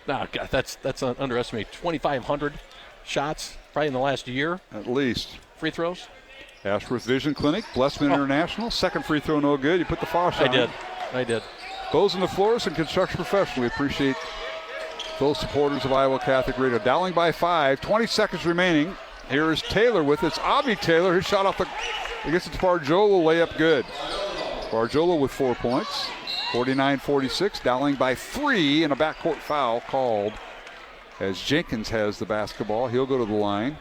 Oh, God, that's underestimated. 2,500 shots probably in the last year. At least. Free throws. Ashworth Vision Clinic, Blessman International. 2nd free throw no good. You put the foul shot on. I did. Bows and the Florist and Construction Professional. We appreciate those supporters of Iowa Catholic Radio. Dowling by 5, 20 seconds remaining. Here is Taylor with it. It's Avi Taylor. His shot off he gets it to Bargiolo, layup good. Bargiolo with 4 points. 49-46. Dowling by 3, and a backcourt foul called as Jenkins has the basketball. He'll go to the line,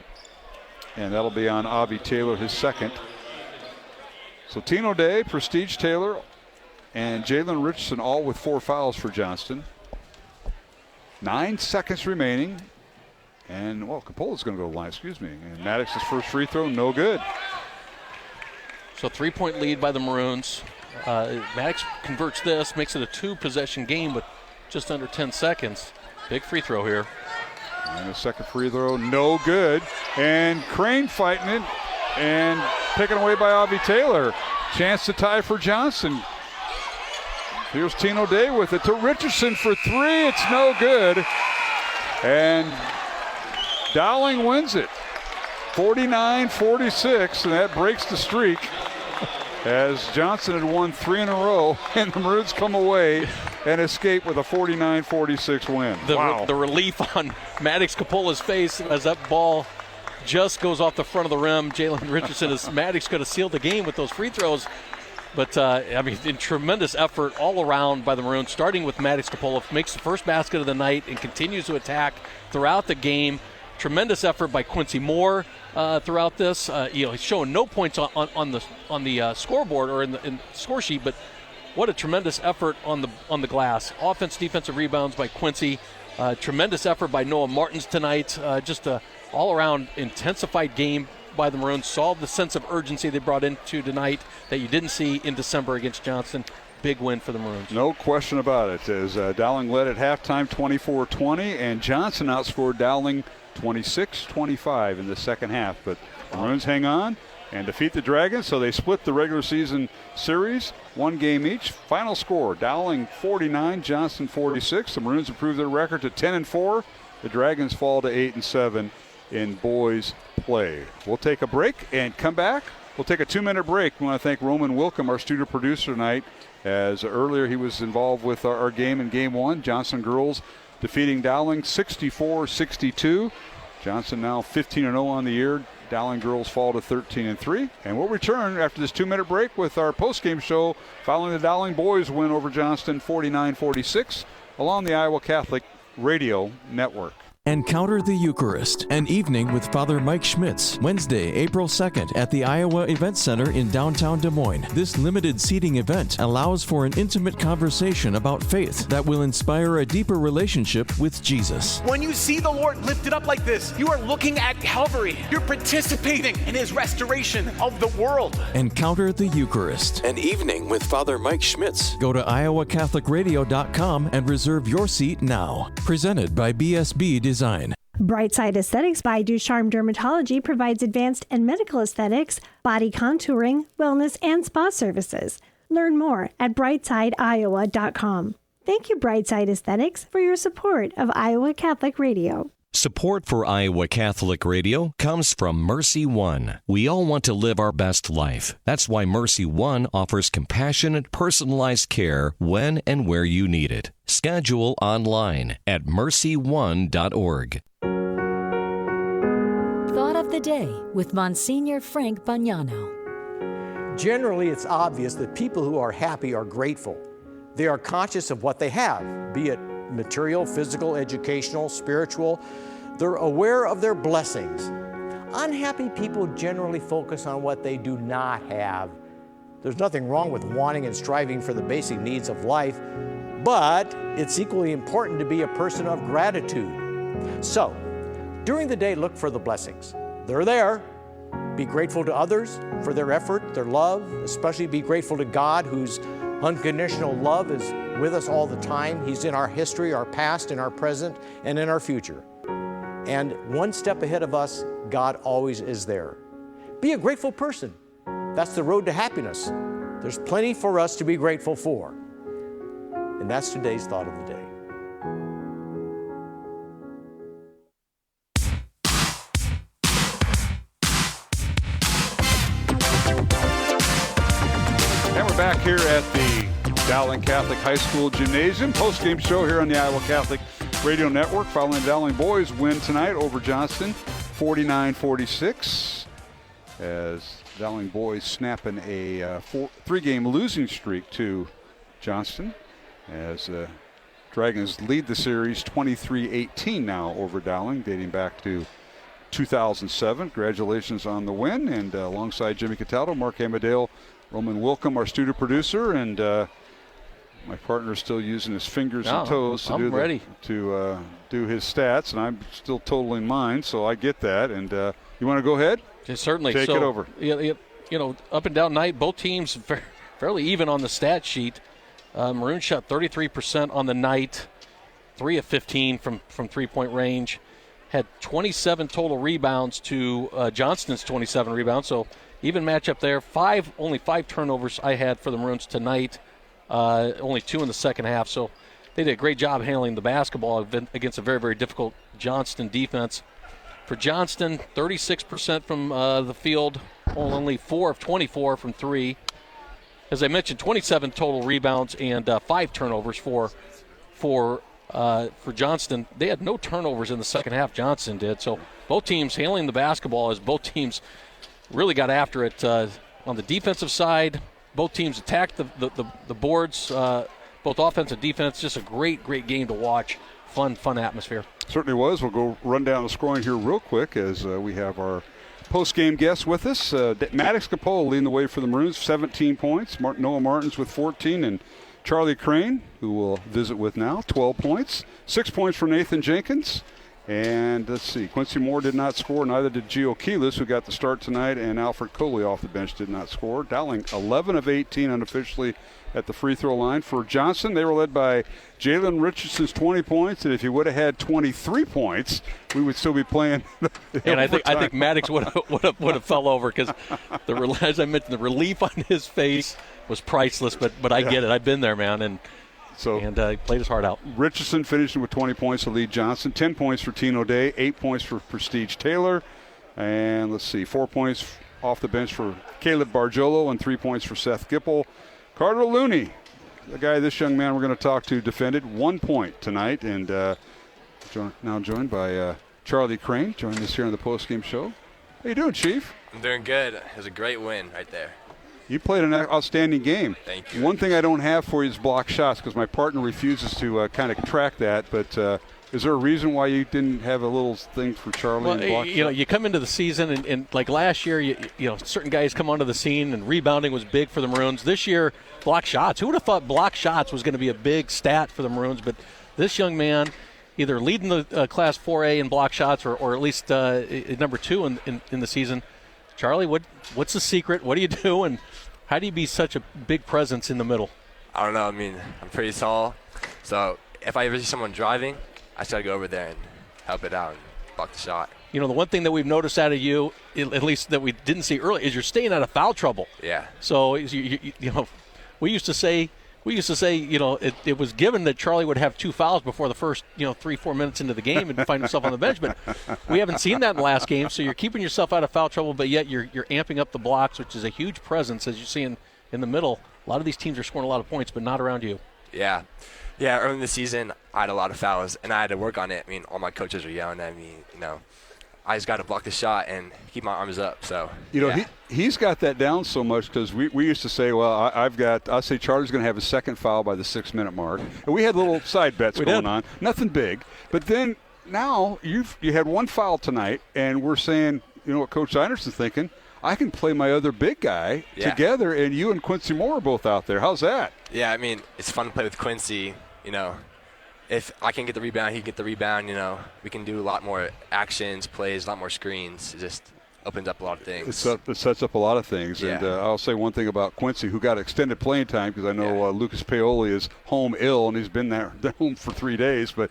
and that'll be on Avi Taylor, his 2nd. So Tino Day, Prestige Taylor, and Jalen Richardson all with 4 fouls for Johnston. 9 seconds remaining. And, Capola's going to go to the line, And Maddox's first free throw, no good. So 3-point lead by the Maroons. Maddox converts this, makes it a 2-possession game, but just under 10 seconds. Big free throw here. And the 2nd free throw, no good. And Crane fighting it and taken away by Avi Taylor. Chance to tie for Johnston. Here's Tino Day with it to Richardson for 3. It's no good. And Dowling wins it 49-46, and that breaks the streak as Johnston had won 3 in a row, and the Maroons come away and escape with a 49-46 win. The relief on Maddox Coppola's face as that ball just goes off the front of the rim. Jalen Richardson, as Maddox could have sealed the game with those free throws. But, in tremendous effort all around by the Maroons, starting with Maddox Coppola, makes the first basket of the night and continues to attack throughout the game. Tremendous effort by Quincy Moore throughout this. He's showing no points on the scoreboard or in the score sheet, but what a tremendous effort on the glass. Offense, defensive rebounds by Quincy. Tremendous effort by Noah Martins tonight. Just a all-around intensified game by the Maroons. Solved the sense of urgency they brought into tonight that you didn't see in December against Johnston. Big win for the Maroons. No question about it, as Dowling led at halftime 24-20, and Johnston outscored Dowling 26-25 in the second half. But the Maroons hang on and defeat the Dragons, so they split the regular season series, 1 game each. Final score, Dowling 49, Johnston 46. The Maroons improve their record to 10-4. The Dragons fall to 8-7 in boys play. We'll take a break and come back. We'll take a 2-minute break. We want to thank Roman Wilkham, our studio producer tonight, as earlier he was involved with our game in Game 1. Johnston girls defeating Dowling 64-62. Johnston now 15-0 on the year. Dowling girls fall to 13-3. And we'll return after this 2-minute break with our post-game show following the Dowling boys win over Johnston 49-46 along the Iowa Catholic Radio Network. Encounter the Eucharist, an evening with Father Mike Schmitz, Wednesday, April 2nd at the Iowa Event Center in downtown Des Moines. This limited seating event allows for an intimate conversation about faith that will inspire a deeper relationship with Jesus. When you see the Lord lifted up like this, you are looking at Calvary. You're participating in his restoration of the world. Encounter the Eucharist, an evening with Father Mike Schmitz. Go to iowacatholicradio.com and reserve your seat now. Presented by BSB Design. Brightside Aesthetics by Ducharme Dermatology provides advanced and medical aesthetics, body contouring, wellness, and spa services. Learn more at brightsideiowa.com. Thank you, Brightside Aesthetics, for your support of Iowa Catholic Radio. Support for Iowa Catholic Radio comes from Mercy One. We all want to live our best life. That's why Mercy One offers compassionate, personalized care when and where you need it. Schedule online at mercyone.org. Thought of the Day with Monsignor Frank Bagnano. Generally, it's obvious that people who are happy are grateful. They are conscious of what they have, be it material, physical, educational, spiritual. They're aware of their blessings. Unhappy people generally focus on what they do not have. There's nothing wrong with wanting and striving for the basic needs of life, but it's equally important to be a person of gratitude. So, during the day, look for the blessings. They're there. Be grateful to others for their effort, their love, especially be grateful to God, whose unconditional love is with us all the time. He's in our history, our past, in our present, and in our future. And one step ahead of us, God always is there. Be a grateful person. That's the road to happiness. There's plenty for us to be grateful for. And that's today's Thought of the Day. And we're back here at the Dowling Catholic High School Gymnasium. Post-game show here on the Iowa Catholic Radio Network following the Dowling boys win tonight over Johnston, 49-46. As Dowling boys snapping a 3-game losing streak to Johnston. As Dragons lead the series 23-18 now over Dowling, dating back to 2007. Congratulations on the win. And alongside Jimmy Cataldo, Mark Amadale, Roman Wilkham, our studio producer, and my partner's still using his fingers and toes to do his stats, and I'm still totaling mine, so I get that. And you want to go ahead? Yeah, certainly. Take it over. You know, up and down night, both teams fairly even on the stat sheet. Maroons shot 33% on the night, 3 of 15 from three-point range. Had 27 total rebounds to Johnston's 27 rebounds, so even matchup there. Only 5 turnovers I had for the Maroons tonight, only 2 in the second half. So they did a great job handling the basketball against a very, very difficult Johnston defense. For Johnston, 36% from the field, only 4 of 24 from 3. As I mentioned, 27 total rebounds and 5 turnovers for Johnston. They had no turnovers in the second half. Johnston did. So both teams handling the basketball as both teams really got after it. On the defensive side, both teams attacked the boards, both offense and defense. Just a great game to watch. Fun atmosphere. Certainly was. We'll go run down the scoring here real quick as we have our post-game guests with us. Maddox Capola leading the way for the Maroons, 17 points. Noah Martins with 14, and Charlie Crane, who we'll visit with now, 12 points. 6 points for Nathan Jenkins. And let's see, Quincy Moore did not score, neither did Gio Keelis, who got the start tonight, and Alfred Coley off the bench did not score. Dowling 11 of 18 unofficially at the free throw line. For Johnston, they were led by Jalen Richardson's 20 points, and if he would have had 23 points, we would still be playing. And I think Maddox would have fell over because, as I mentioned, the relief on his face was priceless. But I get it. I've been there, man, and he played his heart out. Richardson finishing with 20 points to lead Johnston. 10 points for Tino Day, 8 points for Prestige Taylor, and let's see, 4 points off the bench for Caleb Bargiolo and 3 points for Seth Gipple. Carter Looney, the guy this young man we're going to talk to, defended 1 point tonight, and now joined by Charlie Crane, joining us here on the postgame show. How you doing, Chief? I'm doing good. It was a great win right there. You played an outstanding game. Thank you. One thing I don't have for you is block shots because my partner refuses to kind of track that, but is there a reason why you didn't have a little thing for Charlie? Well, and block shots? You come into the season, and like last year, you know, certain guys come onto the scene, and rebounding was big for the Maroons. This year, block shots. Who would have thought block shots was going to be a big stat for the Maroons? But this young man, either leading the Class 4A in block shots or at least number 2 in the season. Charlie, what's the secret? What do you do, and how do you be such a big presence in the middle? I don't know. I mean, I'm pretty tall, so if I ever see someone driving, I try to go over there and help it out and block the shot. You know, the one thing that we've noticed out of you, at least that we didn't see early, is you're staying out of foul trouble. Yeah. So you know, we used to say, you know, it was given that Charlie would have 2 fouls before the first, 3-4 minutes into the game and find himself on the bench. But we haven't seen that in the last game. So you're keeping yourself out of foul trouble, but yet you're amping up the blocks, which is a huge presence, as you see in the middle. A lot of these teams are scoring a lot of points, but not around you. Yeah. Yeah, early in the season, I had a lot of fouls, and I had to work on it. I mean, all my coaches were yelling at me, I just got to block the shot and keep my arms up. So, he's got that down so much because we used to say, well, I'll say Charlie's going to have a second foul by the 6-minute mark. And we had little side bets going on, nothing big. But then now you had 1 foul tonight, and we're saying, you know what Coach Einerson's thinking? I can play my other big guy together, and you and Quincy Moore are both out there. How's that? Yeah, I mean, it's fun to play with Quincy, If I can get the rebound, he can get the rebound, we can do a lot more actions, plays, a lot more screens. It just opens up a lot of things. It sets up a lot of things. Yeah. And I'll say one thing about Quincy, who got extended playing time, because I know Lucas Paoli is home ill, and he's been there home for 3 days. But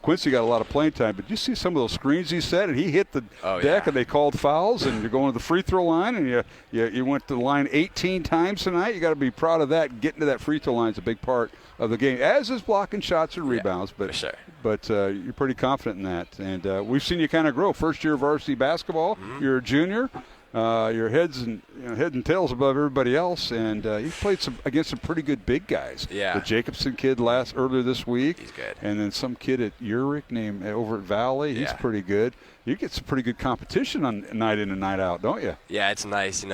Quincy got a lot of playing time. But you see some of those screens he set, and he hit the deck, and they called fouls, and you're going to the free throw line, and you went to the line 18 times tonight. You got to be proud of that. Getting to that free throw line is a big part of the game, as is blocking shots and rebounds. But for sure. But you're pretty confident in that. And we've seen you kind of grow. First year of varsity basketball, you're a junior. Your head and tails above everybody else, and you've played against some pretty good big guys. Yeah. The Jacobson kid earlier this week. He's good. And then some kid at Urick named over at Valley. He's pretty good. You get some pretty good competition on night in and night out, don't you? Yeah, it's nice,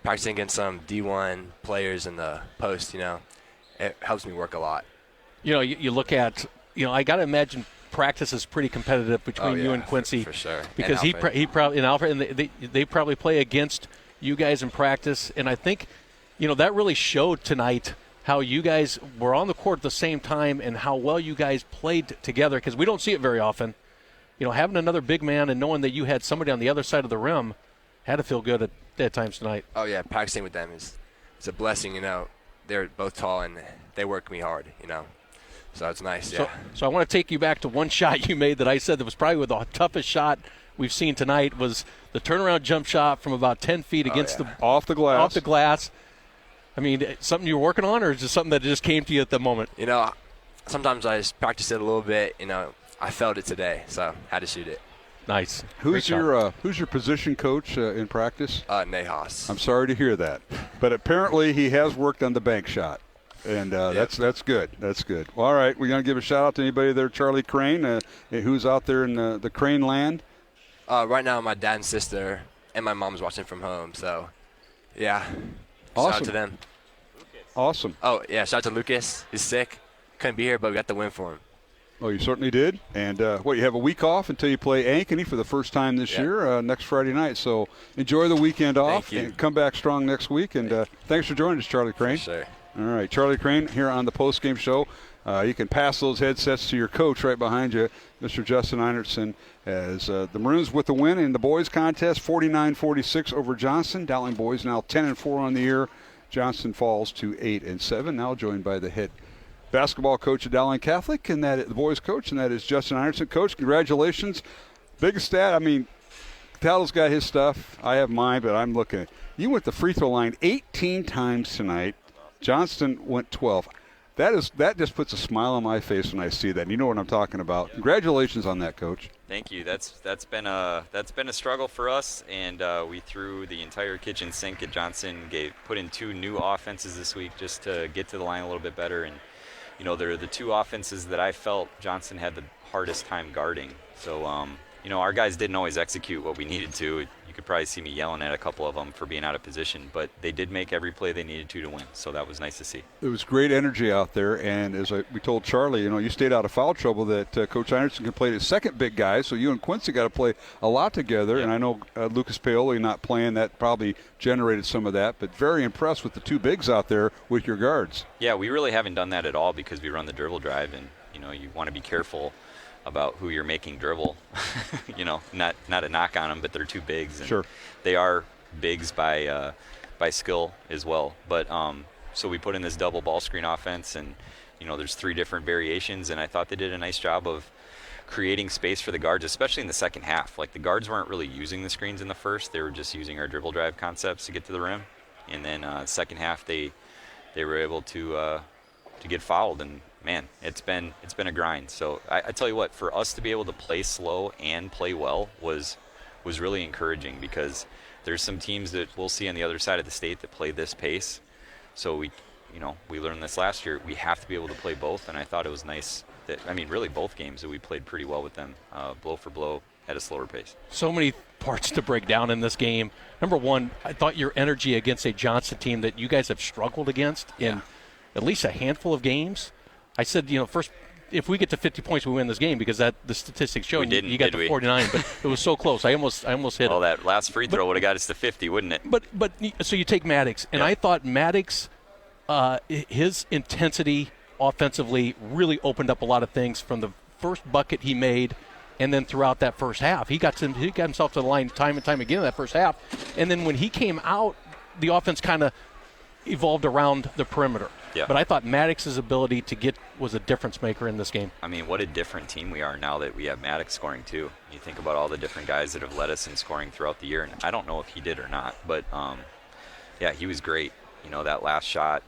practicing against some D1 players in the post, it helps me work a lot. You look at, I got to imagine practice is pretty competitive between you and Quincy. For sure. Because he probably, and Alfred, and they probably play against you guys in practice. And I think, that really showed tonight how you guys were on the court at the same time and how well you guys played together, because we don't see it very often. Having another big man and knowing that you had somebody on the other side of the rim had to feel good at times tonight. Oh, yeah, practicing with them is a blessing, They're both tall, and they work me hard, So it's nice, yeah. So I want to take you back to one shot you made that I said that was probably the toughest shot we've seen tonight, was the turnaround jump shot from about 10 feet against off the glass. I mean, something you were working on, or is it something that just came to you at the moment? Sometimes I just practice it a little bit. I felt it today, so I had to shoot it. Nice. Who's your position coach in practice? Nahas. I'm sorry to hear that, but apparently he has worked on the bank shot, and that's good. That's good. Well, all right, we're gonna give a shout out to anybody there, Charlie Crane, who's out there in the Crane land. Right now, my dad and sister and my mom's watching from home. So, yeah. Awesome. Shout out to them. Awesome. Oh yeah, shout out to Lucas. He's sick. Couldn't be here, but we got the win for him. Oh, you certainly did. And, you have a week off until you play Ankeny for the first time this year next Friday night. So enjoy the weekend off and come back strong next week. And thanks for joining us, Charlie Crane. For sure. All right, Charlie Crane here on the postgame show. You can pass those headsets to your coach right behind you, Mr. Justin Einertson, as the Maroons with the win in the boys contest, 49-46 over Johnston. Dowling boys now 10-4 on the year. Johnston falls to 8-7, now joined by the head basketball coach at Dowling Catholic, and that the boys coach, and that is Justin Einertson. Coach, congratulations. Big stat. I mean, Catal's got his stuff. I have mine, but I'm looking at you went the free throw line 18 times tonight. Johnston went 12. That just puts a smile on my face when I see that. And you know what I'm talking about. Congratulations on that, Coach. Thank you. That's been a struggle for us, and we threw the entire kitchen sink at Johnston. Put in 2 new offenses this week just to get to the line a little bit better. And you know, they're the 2 offenses that I felt Johnston had the hardest time guarding. So you know, our guys didn't always execute what we needed to. You could probably see me yelling at a couple of them for being out of position, but they did make every play they needed to win, so that was nice to see. It was great energy out there, and as we told Charlie, you know, you stayed out of foul trouble, that Coach Einertson can play his second big guy, so you and Quincy got to play a lot together, and I know Lucas Paoli not playing, that probably generated some of that, but very impressed with the 2 bigs out there with your guards. Yeah, we really haven't done that at all because we run the dribble drive, and, you know, you want to be careful about who you're making dribble. You know, not a knock on them, but they're 2 bigs, and they are bigs by skill as well. But so we put in this double ball screen offense, and you know, there's 3 different variations, and I thought they did a nice job of creating space for the guards, especially in the second half. Like, the guards weren't really using the screens in the first; they were just using our dribble drive concepts to get to the rim. And then second half, they were able to get fouled, and man, it's been a grind. So I tell you what, for us to be able to play slow and play well was really encouraging, because there's some teams that we'll see on the other side of the state that play this pace. So we learned this last year. We have to be able to play both, and I thought it was nice that, I mean, really both games that we played pretty well with them, blow for blow at a slower pace. So many parts to break down in this game. Number one, I thought your energy against a Johnston team that you guys have struggled against in at least a handful of games. I said, you know, first, if we get to 50 points, we win this game, because the statistics show you got to 49, but it was so close. I almost hit it. Well, that last free throw would have got us to 50, wouldn't it? But so you take Maddox, and I thought Maddox, his intensity offensively really opened up a lot of things from the first bucket he made, and then throughout that first half. He got himself to the line time and time again in that first half, and then when he came out, the offense kind of evolved around the perimeter. Yeah. But I thought Maddox's ability to get was a difference maker in this game. I mean, what a different team we are now that we have Maddox scoring too. You think about all the different guys that have led us in scoring throughout the year, and I don't know if he did or not, but yeah, he was great. You know, that last shot,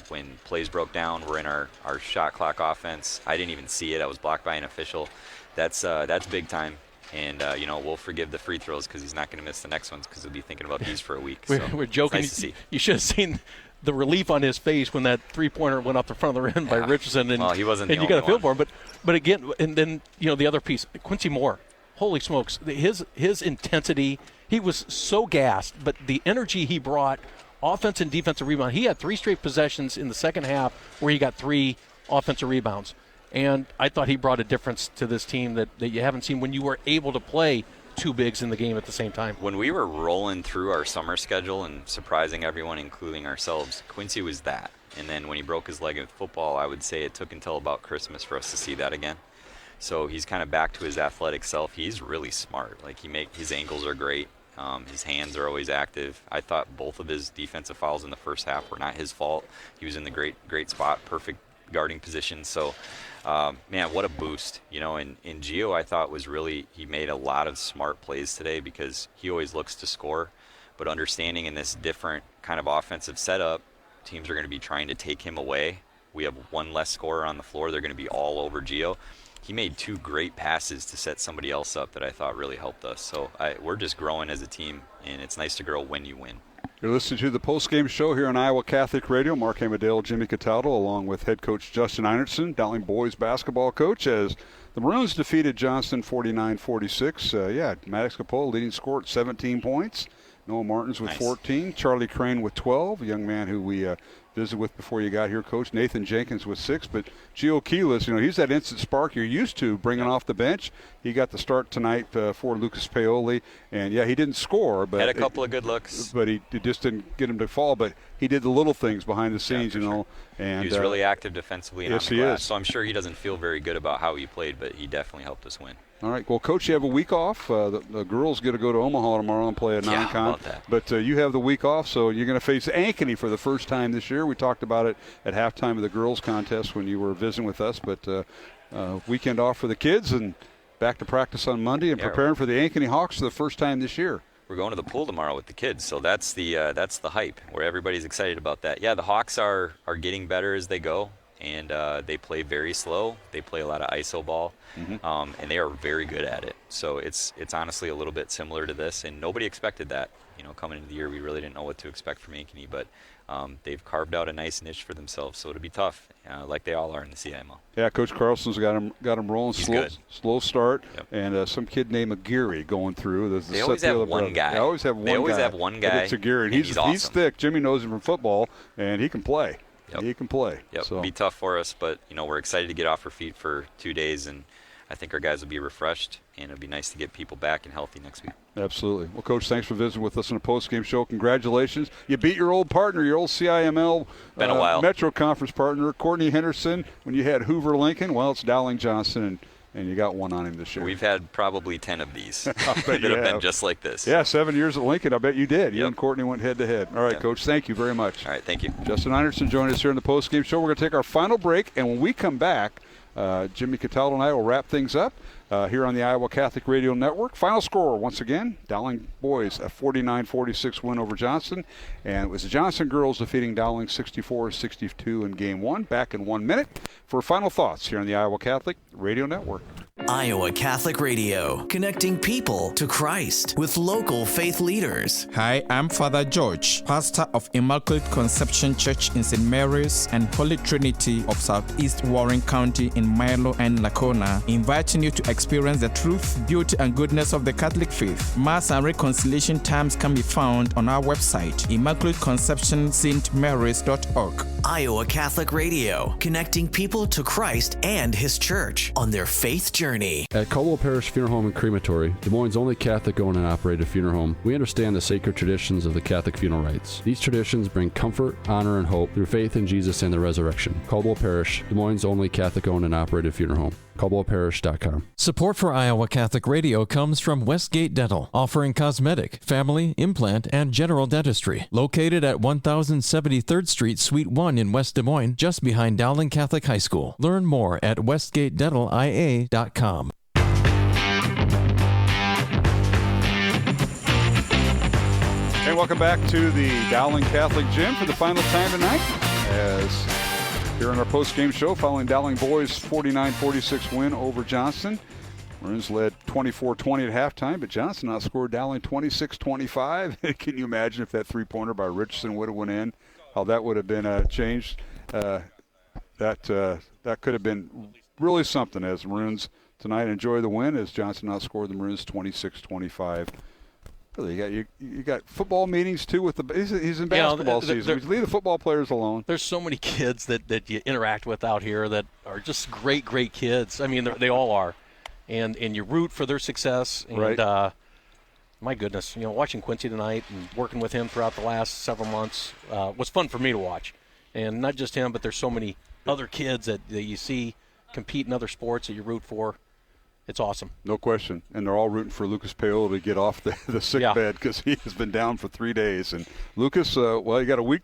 when plays broke down, we're in our shot clock offense. I didn't even see it. I was blocked by an official. That's big time. And, you know, we'll forgive the free throws because he's not going to miss the next ones, because he'll be thinking about these for a week. We're joking. Nice to see. You should have seen the relief on his face when that three-pointer went off the front of the rim by Richardson. And, well, he wasn't the and you got only to feel one. for him. But again, and then, you know, the other piece, Quincy Moore, holy smokes, his intensity, he was so gassed, but the energy he brought, offense and defensive rebound, he had 3 straight possessions in the second half where he got 3 offensive rebounds. And I thought he brought a difference to this team that you haven't seen when you were able to play 2 bigs in the game at the same time. When we were rolling through our summer schedule and surprising everyone, including ourselves, Quincy was that. And then when he broke his leg in football, I would say it took until about Christmas for us to see that again. So he's kind of back to his athletic self. He's really smart. Like, his ankles are great. His hands are always active. I thought both of his defensive fouls in the first half were not his fault. He was in the great spot, perfect guarding position. So, man, what a boost. You know, and Gio, I thought he made a lot of smart plays today, because he always looks to score, but understanding in this different kind of offensive setup, teams are going to be trying to take him away. We have 1 less scorer on the floor. They're going to be all over Gio. he made 2 great passes to set somebody else up that I thought really helped us. So we're just growing as a team, and it's nice to grow when you win. You're listening to the post-game show here on Iowa Catholic Radio. Mark Amadale, Jimmy Cataldo, along with head coach Justin Einertson, Dowling boys basketball coach, as the Maroons defeated Johnston 49-46. Maddox Capola leading scorer at 17 points. Noah Martins with 14. Charlie Crane with 12, a young man who we visited with before you got here, Coach. Nathan Jenkins with 6. But Gio Keelis, he's that instant spark you're used to bringing off the bench. He got the start tonight for Lucas Paoli. And, he didn't score. But had a couple of good looks. But he just didn't get him to fall. But he did the little things behind the scenes, Sure. And he was really active defensively and yes, on the glass. Is. So I'm sure he doesn't feel very good about how he played, but he definitely helped us win. All right. Well, Coach, you have a week off. The girls get to go to Omaha tomorrow and play a non-con. How about that? But you have the week off, so you're going to face Ankeny for the first time this year. We talked about it at halftime of the girls' contest when you were visiting with us. But weekend off for the kids and back to practice on Monday and preparing for the Ankeny Hawks for the first time this year. We're going to the pool tomorrow with the kids, so that's the hype where everybody's excited about that. Yeah, the Hawks are getting better as they go. And they play very slow. They play a lot of iso ball, and they are very good at it. So it's honestly a little bit similar to this, and nobody expected that. Coming into the year, we really didn't know what to expect from Ankeny, but they've carved out a nice niche for themselves. So it'll be tough, like they all are in the CIML. Yeah, Coach Carlson's got him rolling. He's slow start, yep. And some kid named Aguirre going through. They always have one guy. They always have one guy. And it's Aguirre, and he's awesome. He's thick. Jimmy knows him from football, and he can play. Yep. He can play. Yep, so. It'll be tough for us, but we're excited to get off our feet for 2 days, and I think our guys will be refreshed, and it'll be nice to get people back and healthy next week. Absolutely. Well, Coach, thanks for visiting with us on a post-game show. Congratulations. You beat your old partner, your old CIML Been a while. Metro Conference partner, Courtney Henderson, when you had Hoover Lincoln. Well, it's Dowling Johnston, and you got one on him this year. We've had probably 10 of these that have been just like this. Yeah, 7 years at Lincoln. I bet you did. You and Courtney went head-to-head. All right, Coach, thank you very much. All right, thank you. Justin Einertson joined us here in the post-game show. We're going to take our final break, and when we come back, Jimmy Cataldo and I will wrap things up here on the Iowa Catholic Radio Network. Final score, once again, Dowling boys a 49-46 win over Johnston. And it was the Johnston girls defeating Dowling 64-62 in Game 1. Back in 1 minute for final thoughts here on the Iowa Catholic Radio Network. Iowa Catholic Radio, connecting people to Christ with local faith leaders. Hi, I'm Father George, pastor of Immaculate Conception Church in St. Mary's and Holy Trinity of Southeast Warren County in Milo and Lacona, inviting you to experience the truth, beauty, and goodness of the Catholic faith. Mass and reconciliation times can be found on our website, immaculateconceptionstmarys.org. Iowa Catholic Radio, connecting people to Christ and His Church on their faith journey. At Caldwell Parish Funeral Home and Crematory, Des Moines' only Catholic-owned and operated funeral home, we understand the sacred traditions of the Catholic funeral rites. These traditions bring comfort, honor, and hope through faith in Jesus and the resurrection. Caldwell Parish, Des Moines' only Catholic-owned and operated funeral home. CaldwellParish.com. Support for Iowa Catholic Radio comes from Westgate Dental, offering cosmetic, family, implant, and general dentistry. Located at 1073rd Street, Suite 1 in West Des Moines, just behind Dowling Catholic High School. Learn more at westgatedentalia.com. And welcome back to the Dowling Catholic Gym for the final time tonight. As here in our post-game show following Dowling boys' 49-46 win over Johnston. Maroons led 24-20 at halftime, but Johnston outscored Dowling 26-25. Can you imagine if that three-pointer by Richardson would have went in, how that would have been changed? That could have been really something as the Maroons tonight enjoy the win as Johnston outscored the Maroons 26-25. Really, you got football meetings too with the. He's in basketball season. We leave the football players alone. There's so many kids that you interact with out here that are just great kids. I mean, they all are, and you root for their success. And, right. My goodness, watching Quincy tonight and working with him throughout the last several months was fun for me to watch, and not just him, but there's so many other kids that you see compete in other sports that you root for. It's awesome. No question. And they're all rooting for Lucas Paola to get off the sick bed because he has been down for 3 days. And Lucas, you got a week.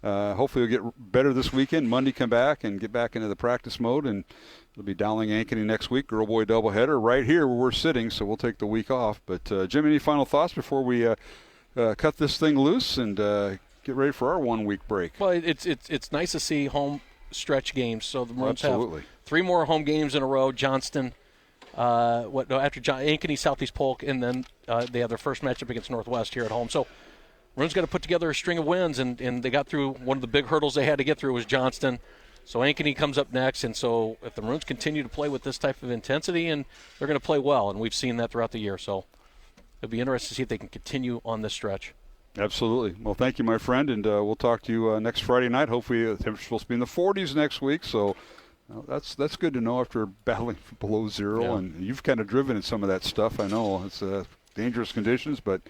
Hopefully he'll get better this weekend. Monday come back and get back into the practice mode. And it'll be Dowling Ankeny next week. Girl-boy doubleheader right here where we're sitting, so we'll take the week off. But, Jim, any final thoughts before we cut this thing loose and get ready for our 1 week break? Well, it's nice to see home stretch games. So the Maroons Absolutely. have 3 more home games in a row. Johnston, after Ankeny, Southeast Polk, and then they have their first matchup against Northwest here at home. So Maroons got to put together a string of wins, and they got through one of the big hurdles they had to get through was Johnston. So Ankeny comes up next, and so if the Maroons continue to play with this type of intensity, and they're going to play well, and we've seen that throughout the year. So it'll be interesting to see if they can continue on this stretch. Absolutely. Well, thank you, my friend, and we'll talk to you next Friday night. Hopefully the temperature's supposed to be in the 40s next week, so that's good to know after battling below zero, and you've kind of driven in some of that stuff. I know it's dangerous conditions, but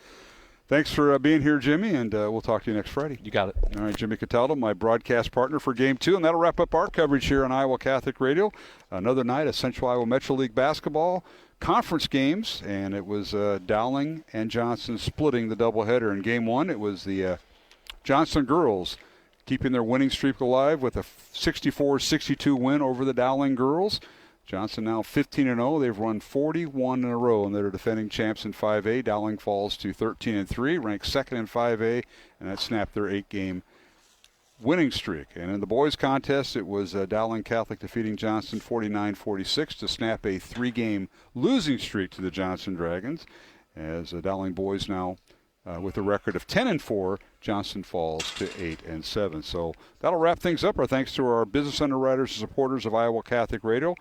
thanks for being here, Jimmy, and we'll talk to you next Friday. You got it. All right, Jimmy Cataldo, my broadcast partner for Game 2, and that'll wrap up our coverage here on Iowa Catholic Radio. Another night of Central Iowa Metro League basketball conference games, and it was Dowling and Johnston splitting the doubleheader. In Game 1, it was the Johnston girls keeping their winning streak alive with a 64-62 win over the Dowling girls. Johnston now 15-0. They've run 41 in a row, and they're defending champs in 5A. Dowling falls to 13-3, ranked second in 5A, and that snapped their 8-game winning streak. And in the boys' contest, it was Dowling Catholic defeating Johnston 49-46 to snap a 3-game losing streak to the Johnston Dragons. As the Dowling boys now with a record of 10-4, Johnston falls to 8-7. So that'll wrap things up. Our thanks to our business underwriters and supporters of Iowa Catholic Radio.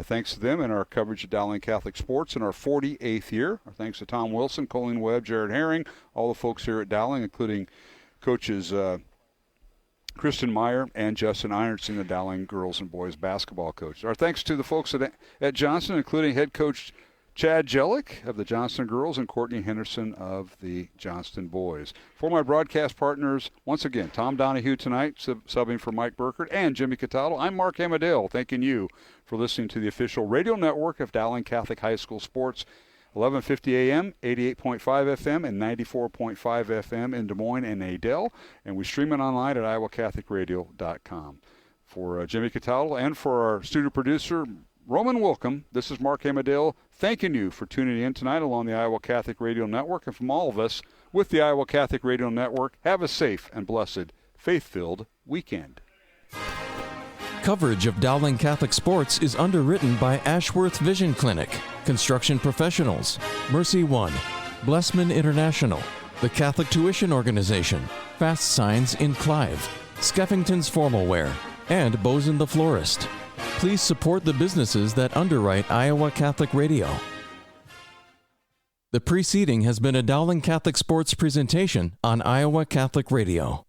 Thanks to them and our coverage of Dowling Catholic Sports in our 48th year. Our thanks to Tom Wilson, Colleen Webb, Jared Herring, all the folks here at Dowling, including coaches Kristen Meyer and Justin Ironson, the Dowling girls and boys basketball coach. Our thanks to the folks at Johnston, including head coach Chad Jellick of the Johnston girls and Courtney Henderson of the Johnston boys. For my broadcast partners, once again, Tom Donahue tonight, subbing for Mike Burkert, and Jimmy Cataldo, I'm Mark Amadale, thanking you for listening to the official radio network of Dowling Catholic High School Sports, 1150 AM, 88.5 FM, and 94.5 FM in Des Moines and Adel. And we stream it online at iowacatholicradio.com. For Jimmy Cataldo and for our studio producer, Roman Wilkham, this is Mark Amadale thanking you for tuning in tonight along the Iowa Catholic Radio Network. And from all of us with the Iowa Catholic Radio Network, have a safe and blessed, faith-filled weekend. Coverage of Dowling Catholic sports is underwritten by Ashworth Vision Clinic, Construction Professionals, Mercy One, Blessman International, the Catholic Tuition Organization, Fast Signs in Clive, Skeffington's Formal Wear, and Bozen the Florist. Please support the businesses that underwrite Iowa Catholic Radio. The preceding has been a Dowling Catholic Sports presentation on Iowa Catholic Radio.